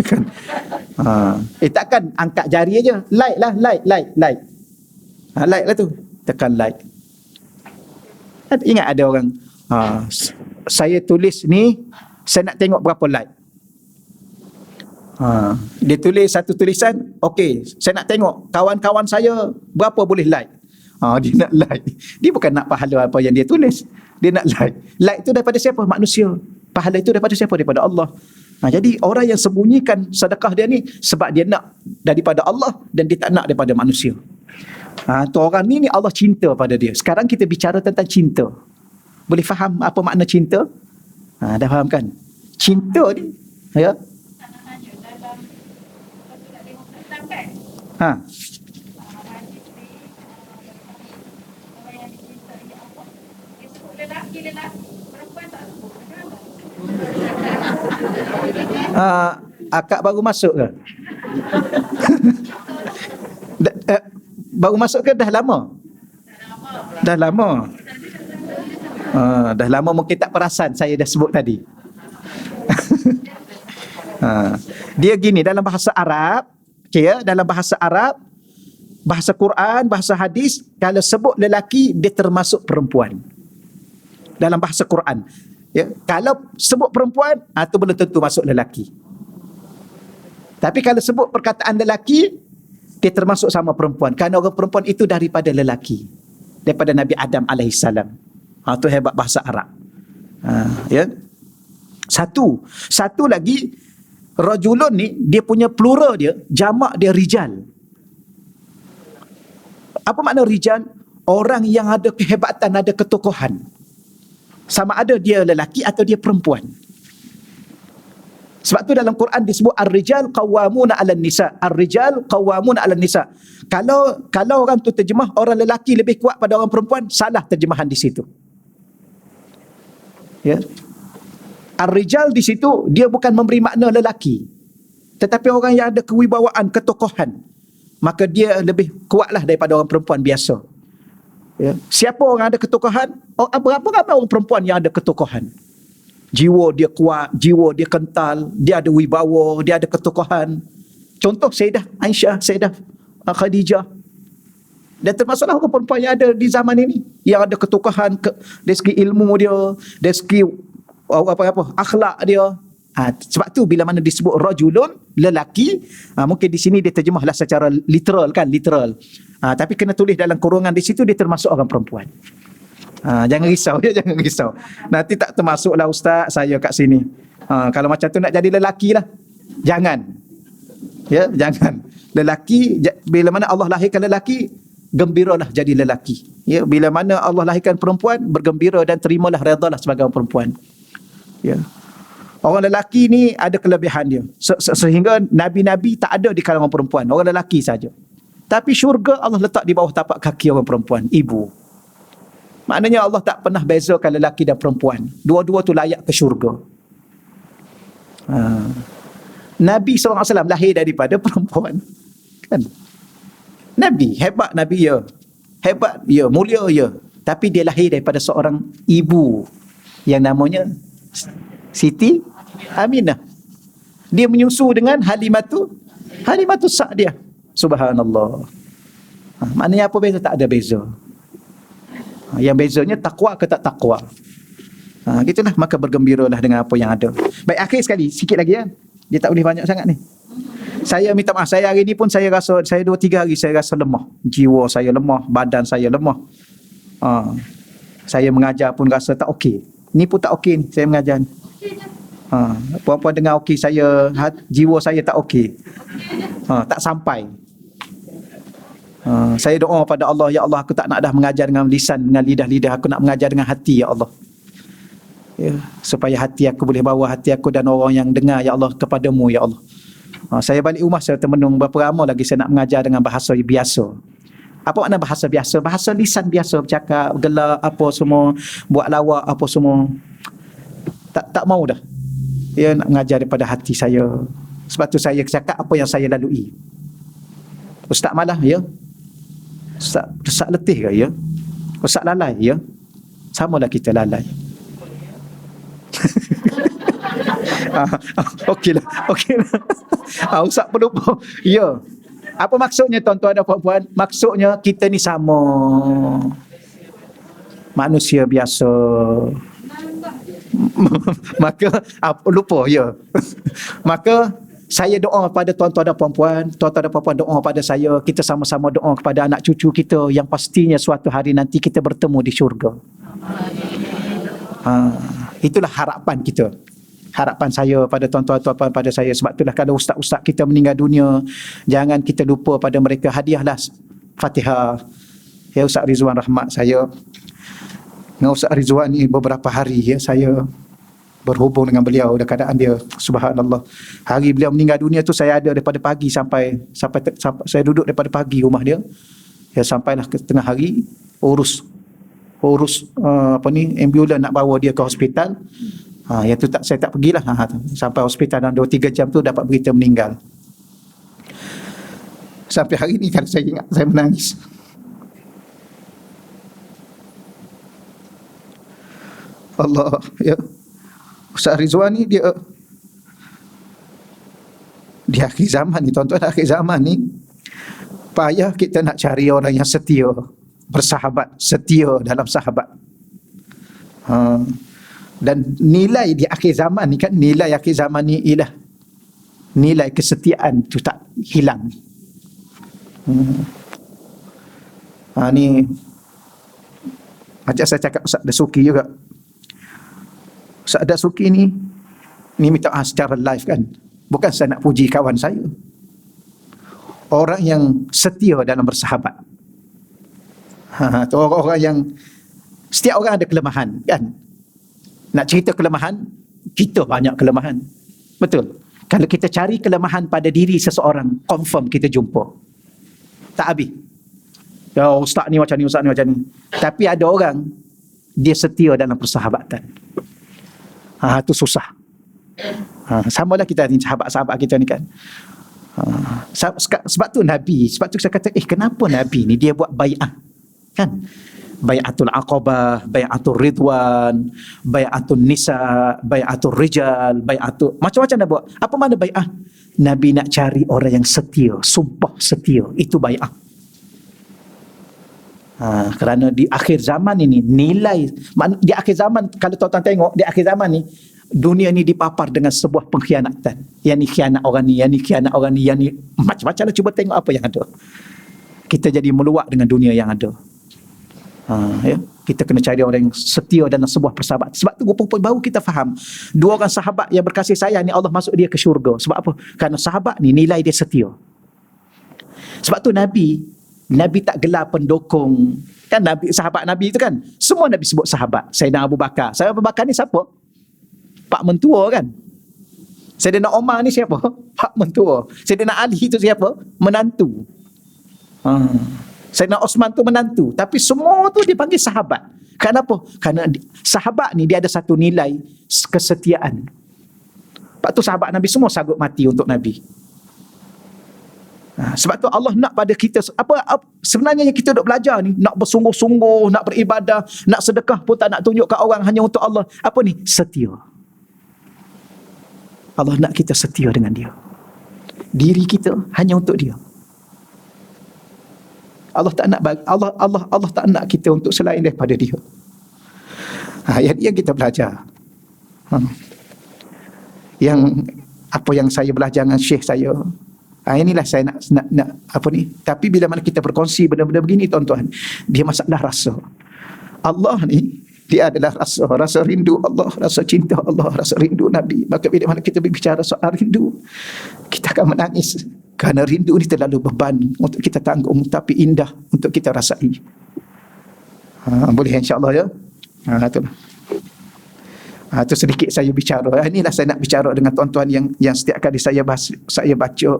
Kan? Takkan angkat jari aja. Like lah, like. Like lah tu. Tekan like. Ingat ada orang, saya tulis ni, saya nak tengok berapa like. Dia tulis satu tulisan, okey, saya nak tengok kawan-kawan saya berapa boleh like. Dia nak like. Dia bukan nak pahala apa yang dia tulis. Dia nak like. Like tu daripada siapa? Manusia. Pahala itu daripada siapa? Daripada Allah. Jadi orang yang sembunyikan sedekah dia ni sebab dia nak daripada Allah dan dia tak nak daripada manusia. Tu orang ni Allah cinta pada dia. Sekarang kita bicara tentang cinta. Boleh faham apa makna cinta? Dah faham kan? Cinta ni, ya. Akak baru masuk ke? Baru masuk ke dah lama? Dah lama. Dah lama mungkin tak perasan saya dah sebut tadi. Dia gini, dalam bahasa Arab, okay, ya, dalam bahasa Arab, bahasa Quran, bahasa hadis, kalau sebut lelaki dia termasuk perempuan. Dalam bahasa Quran, ya, kalau sebut perempuan, itu belum tentu masuk lelaki. Tapi kalau sebut perkataan lelaki, dia termasuk sama perempuan. Kerana orang perempuan itu daripada lelaki, daripada Nabi Adam alaihissalam. Itu hebat bahasa Arab. Ya. Satu lagi, rajulun ni dia punya plural dia, jamak dia rijal. Apa makna rijal? Orang yang ada kehebatan, ada ketokohan. Sama ada dia lelaki atau dia perempuan. Sebab tu dalam Quran disebut ar-rijal qawwamuna 'alan nisa. Ar-rijal qawwamuna 'alan nisa. Kalau orang tu terjemah orang lelaki lebih kuat pada orang perempuan, salah terjemahan di situ. Ya. Ar-rijal di situ dia bukan memberi makna lelaki, tetapi orang yang ada kewibawaan, ketokohan, maka dia lebih kuatlah daripada orang perempuan biasa. Ya. Siapa orang ada ketokohan? Berapa ramai orang perempuan yang ada ketokohan? Jiwa dia kuat, jiwa dia kental, dia ada wibawa, dia ada ketokohan. Contoh Sayyidah Aisyah, Sayyidah Khadijah. Dan termasuklah orang perempuan yang ada di zaman ini, yang ada ketokohan, dari segi ilmu dia, dari segi akhlak dia. Sebab tu bila mana disebut rajulun, lelaki, mungkin di sini dia terjemahlah secara literal kan, literal. Tapi kena tulis dalam kurungan di situ dia termasuk orang perempuan. Jangan risau dia, jangan risau. Nanti tak termasuklah ustaz saya kat sini. Kalau macam tu nak jadi lelaki lah. Jangan. Ya, jangan. Lelaki, bila mana Allah lahirkan lelaki, gembiralah jadi lelaki. Ya, bila mana Allah lahirkan perempuan, bergembira dan terimalah, redalah sebagai orang perempuan. Ya. Orang lelaki ni ada kelebihan dia. Sehingga nabi-nabi tak ada di kalangan perempuan, orang lelaki saja. Tapi syurga Allah letak di bawah tapak kaki orang perempuan, ibu. Maknanya Allah tak pernah bezakan lelaki dan perempuan. Dua-dua tu layak ke syurga. Nabi SAW lahir daripada perempuan. Kan? Nabi, hebat Nabi ya. Hebat ya, mulia ya. Tapi dia lahir daripada seorang ibu yang namanya Siti Aminah. Dia menyusu dengan Halimatu Sa'diyah. Subhanallah. Maknanya apa beza? Tak ada beza. Yang bezanya takwa ke tak takwa. Gitulah, maka bergembiralah dengan apa yang ada. Baik, akhir sekali, sikit lagi ya. Dia tak boleh banyak sangat ni. Saya minta maaf, saya hari ni pun saya rasa, saya 2-3 hari saya rasa lemah. Jiwa saya lemah, badan saya lemah. Saya mengajar pun rasa tak okey. Ni pun tak okey ni, saya mengajar ni. Puan-puan dengar okey, saya jiwa saya tak okey. Tak sampai. Saya doa pada Allah, ya Allah, aku tak nak dah mengajar dengan lisan, dengan lidah-lidah, aku nak mengajar dengan hati, ya Allah. Ya, supaya hati aku boleh bawa hati aku dan orang yang dengar, ya Allah, kepadamu, ya Allah. Saya balik rumah, saya termenung berapa lama lagi saya nak mengajar dengan bahasa biasa. Apa makna bahasa biasa? Bahasa lisan biasa, bercakap, gelak, apa semua, buat lawak, apa semua. Tak mau dah. Dia nak mengajar daripada hati saya. Sebab tu saya cakap apa yang saya lalui. Ustaz malah, ya? Ustaz letih ke, ya? Ustaz lalai, ya? Samalah kita lalai. Okeylah. Ustaz pelupa. Ya. Apa maksudnya tuan-tuan dan puan-puan? Maksudnya kita ni sama. Manusia biasa. Maka lupa, ya. Maka saya doa pada tuan-tuan dan puan-puan doa pada saya, kita sama-sama doa kepada anak cucu kita yang pastinya suatu hari nanti kita bertemu di syurga. Itulah harapan kita. Harapan saya pada tuan-tuan pada saya. Sebab itulah kalau ustaz-ustaz kita meninggal dunia, jangan kita lupa pada mereka, hadiahlah Fatihah. Ya, Ustaz Rizwan Rahmat saya. Dengan Ustaz Rizwan ni beberapa hari, ya, saya berhubung dengan beliau dan keadaan dia, subhanallah. Hari beliau meninggal dunia tu saya ada daripada pagi sampai saya duduk daripada pagi rumah dia. Ya, sampailah ke tengah hari urus ambulan nak bawa dia ke hospital. Yang tu saya tak pergilah. Sampai hospital dalam 2-3 jam tu dapat berita meninggal. Sampai hari ni kalau saya ingat, saya menangis. Allah, ya. Ustaz Rizwan ni dia di akhir zaman ni, tuan-tuan, akhir zaman ni payah kita nak cari orang yang setia, bersahabat, setia dalam sahabat. Dan nilai di akhir zaman ni kan, nilai akhir zaman ni ialah nilai kesetiaan tu tak hilang. Ni macam saya cakap Ustaz Dasuki juga. Ustaz Dasuki ni minta secara live kan. Bukan saya nak puji kawan saya. Orang yang setia dalam bersahabat. Tu orang yang, setiap orang ada kelemahan kan. Nak cerita kelemahan, kita banyak kelemahan. Betul. Kalau kita cari kelemahan pada diri seseorang, confirm kita jumpa. Tak habis. Ya, ustaz ni macam ni, ustaz ni macam ni. Tapi ada orang, dia setia dalam persahabatan. Itu susah. Samalah kita ni, sahabat-sahabat kita ni kan. Sebab tu Nabi, sebab tu saya kata, kenapa Nabi ni dia buat bai'ah? Kan? Bai'atul Aqabah, Bai'atul Ridwan, Bai'atul Nisa, Bai'atul Rijal, Bai'atul, macam-macam dah buat. Apa makna bai'ah? Nabi nak cari orang yang setia, sumpah setia. Itu bai'ah. Kerana di akhir zaman ini nilai, di akhir zaman, kalau tuan-tuan tengok, di akhir zaman ni dunia ni dipapar dengan sebuah pengkhianatan. Yang ni khianat orang ni, yang ni khianat orang ni, yang ni macam-macam lah. Cuba tengok apa yang ada. Kita jadi meluak dengan dunia yang ada. Ya, kita kena cari orang yang setia dalam sebuah persahabatan. Sebab tu rupa-rupa baru kita faham, dua orang sahabat yang berkasih sayang ni Allah masuk dia ke syurga. Sebab apa? Kerana sahabat ni nilai dia setia. Sebab tu Nabi tak gelar pendukung. Kan sahabat Nabi itu kan, semua Nabi sebut sahabat. Sayyidina Abu Bakar. Sayyidina Abu Bakar ni siapa? Pak mentua kan. Sayyidina Omar ni siapa? Pak mentua. Sayyidina Ali itu siapa? Menantu. Sayyidina Osman tu menantu. Tapi semua tu dipanggil sahabat. Kenapa? Kerana sahabat ni dia ada satu nilai kesetiaan. Sebab tu sahabat Nabi semua sanggup mati untuk Nabi. Sebab tu Allah nak pada kita, apa sebenarnya yang kita duk belajar ni, nak bersungguh-sungguh, nak beribadah, nak sedekah pun tak nak tunjuk kat orang, hanya untuk Allah. Apa ni? Setia. Allah nak kita setia dengan dia. Diri kita hanya untuk dia. Allah tak nak Allah tak nak kita untuk selain daripada dia. Yang kita belajar. Yang apa yang saya belajar dengan syekh saya. Inilah saya nak apa ni. Tapi bila mana kita berkongsi benda-benda begini tuan-tuan, dia masalah rasa. Allah ni dia adalah rasa rindu Allah, rasa cinta Allah, rasa rindu Nabi. Maka bila mana kita berbicara soal rindu, kita akan menangis. Kerana rindu ni terlalu beban untuk kita tanggung, tapi indah untuk kita rasai. Boleh insya-Allah ya. Itulah. Itu sedikit saya bicara. Inilah saya nak bicara dengan tuan-tuan yang setiap kali saya baca.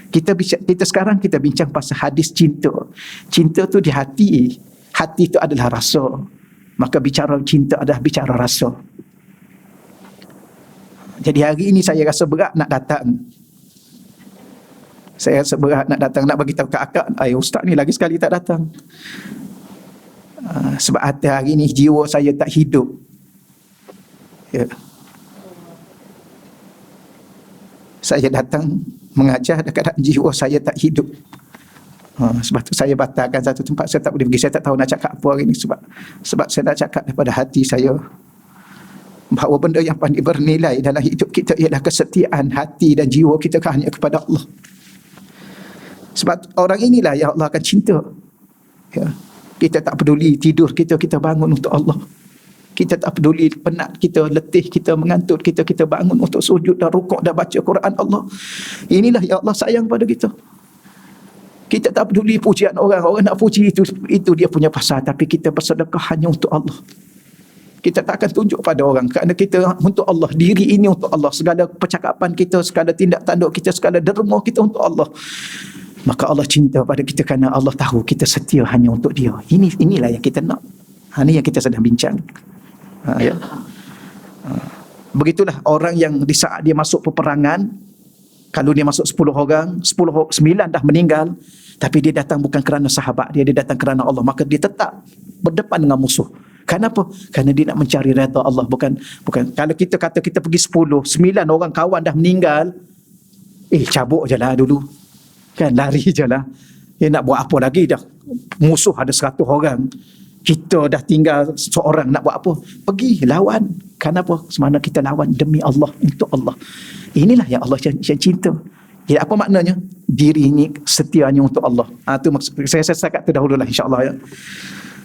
Kita sekarang kita bincang pasal hadis cinta. Cinta tu di hati. Hati itu adalah rasa. Maka bicara cinta adalah bicara rasa. Jadi hari ini saya rasa berat nak datang. Saya rasa berat nak datang, nak bagi tahu ke akak, ustaz ni lagi sekali tak datang. Sebab hari ini jiwa saya tak hidup. Ya. Saya datang mengajar dekat jiwa saya tak hidup. Sebab tu saya batalkan satu tempat, saya tak boleh pergi. Saya tak tahu nak cakap apa hari ni, sebab saya nak cakap daripada hati saya bahawa benda yang paling bernilai dalam hidup kita ialah kesetiaan hati dan jiwa kita hanya kepada Allah. Sebab orang inilah yang Allah akan cinta. Ya. Kita tak peduli tidur kita bangun untuk Allah. Kita tak peduli penat kita, letih kita, mengantuk kita bangun untuk sujud dan rukuk dan baca Quran Allah. Inilah yang Allah sayang pada kita. Kita tak peduli pujian orang. Orang nak puji itu dia punya pasal. Tapi kita bersedekah hanya untuk Allah. Kita tak akan tunjuk pada orang. Kerana kita untuk Allah. Diri ini untuk Allah. Segala percakapan kita, segala tindak tanduk kita, segala derma kita untuk Allah. Maka Allah cinta pada kita kerana Allah tahu kita setia hanya untuk dia. Inilah yang kita nak. Ini yang kita sedang bincang. Ya. Begitulah orang yang di saat dia masuk peperangan, kalau dia masuk 10 orang, 9 dah meninggal, tapi dia datang bukan kerana sahabat dia datang kerana Allah, maka dia tetap berdepan dengan musuh. Kenapa? Kerana dia nak mencari redha Allah. Bukan kalau kita kata kita pergi 10, 9 orang kawan dah meninggal, cabut je lah dulu. Kan, lari je lah. Dia nak buat apa lagi dah? Musuh ada 100 orang. Kita dah tinggal seorang, nak buat apa? Pergi lawan. Kenapa? Semana kita lawan demi Allah, untuk Allah. Inilah yang Allah yang cinta. Jadi apa maknanya? Diri ini setianya untuk Allah. Itu maksud saya setakat tu dahululah, insya-Allah ya.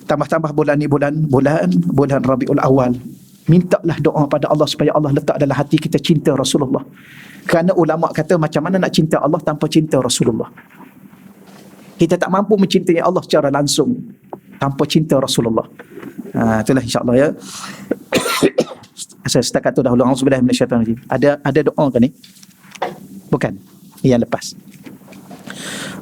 Tambah-tambah bulan ni bulan Rabiul Awal. Mintalah doa pada Allah supaya Allah letak dalam hati kita cinta Rasulullah. Kerana ulama kata macam mana nak cinta Allah tanpa cinta Rasulullah. Kita tak mampu mencintai Allah secara langsung tanpa cinta Rasulullah. Itulah insya-Allah ya. Saya setakat tu dahulu. Auzubillahi minasyaitanir rajim. Ada doa ke ni? Bukan. Yang lepas.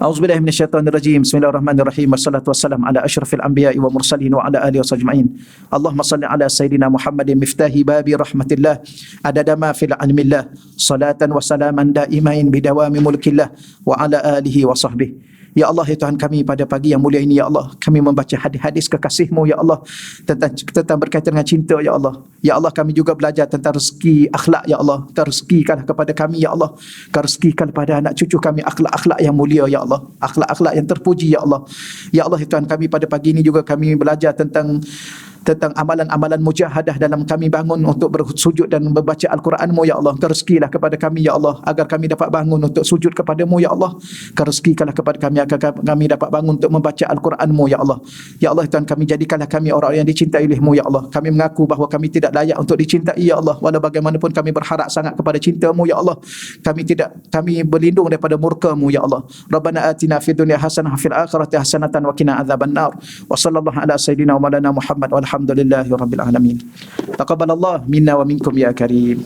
Auzubillahi minasyaitanir rajim. Bismillahirrahmanirrahim. Wassalatu wassalamu ala asyrafil anbiya'i wa mursalin wa ala alihi wasajma'in. Allahumma salli ala sayyidina Muhammadin miftahi babi rahmatillah adada ma fil ilmillah salatan wa salaman daimain bidawami mulkillah wa ala alihi wa sahbihi. Ya Allah, ya Tuhan kami, pada pagi yang mulia ini ya Allah, kami membaca hadis-hadis kekasih-Mu ya Allah, tentang berkaitan dengan cinta ya Allah. Ya Allah, kami juga belajar tentang rezeki akhlak ya Allah. Rezekikanlah kepada kami ya Allah. Rezekikan kepada anak cucu kami akhlak-akhlak yang mulia ya Allah, akhlak-akhlak yang terpuji ya Allah. Ya Allah, ya Tuhan kami, pada pagi ini juga kami belajar tentang amalan-amalan mujahadah dalam kami bangun untuk bersujud dan membaca Al-Quran-Mu ya Allah. Rezekilah kepada kami ya Allah, agar kami dapat bangun untuk sujud kepada-Mu ya Allah. Rezekikanlah kepada kami agar kami dapat bangun untuk membaca Al-Quran-Mu ya Allah. Ya Allah, Tuhan kami, jadikanlah kami orang yang dicintai oleh-Mu ya Allah. Kami mengaku bahawa kami tidak layak untuk dicintai ya Allah. Walau bagaimanapun kami berharap sangat kepada cinta-Mu ya Allah. Kami berlindung daripada murka-Mu ya Allah. Rabbana atina fid dunya hasanah fil akhirati hasanatan wa qina adzabannar. Wa sallallahu ala sayidina wa maulana Muhammad walhamdulillahi rabbil alamin. Taqabbalallah minna wa minkum ya karim.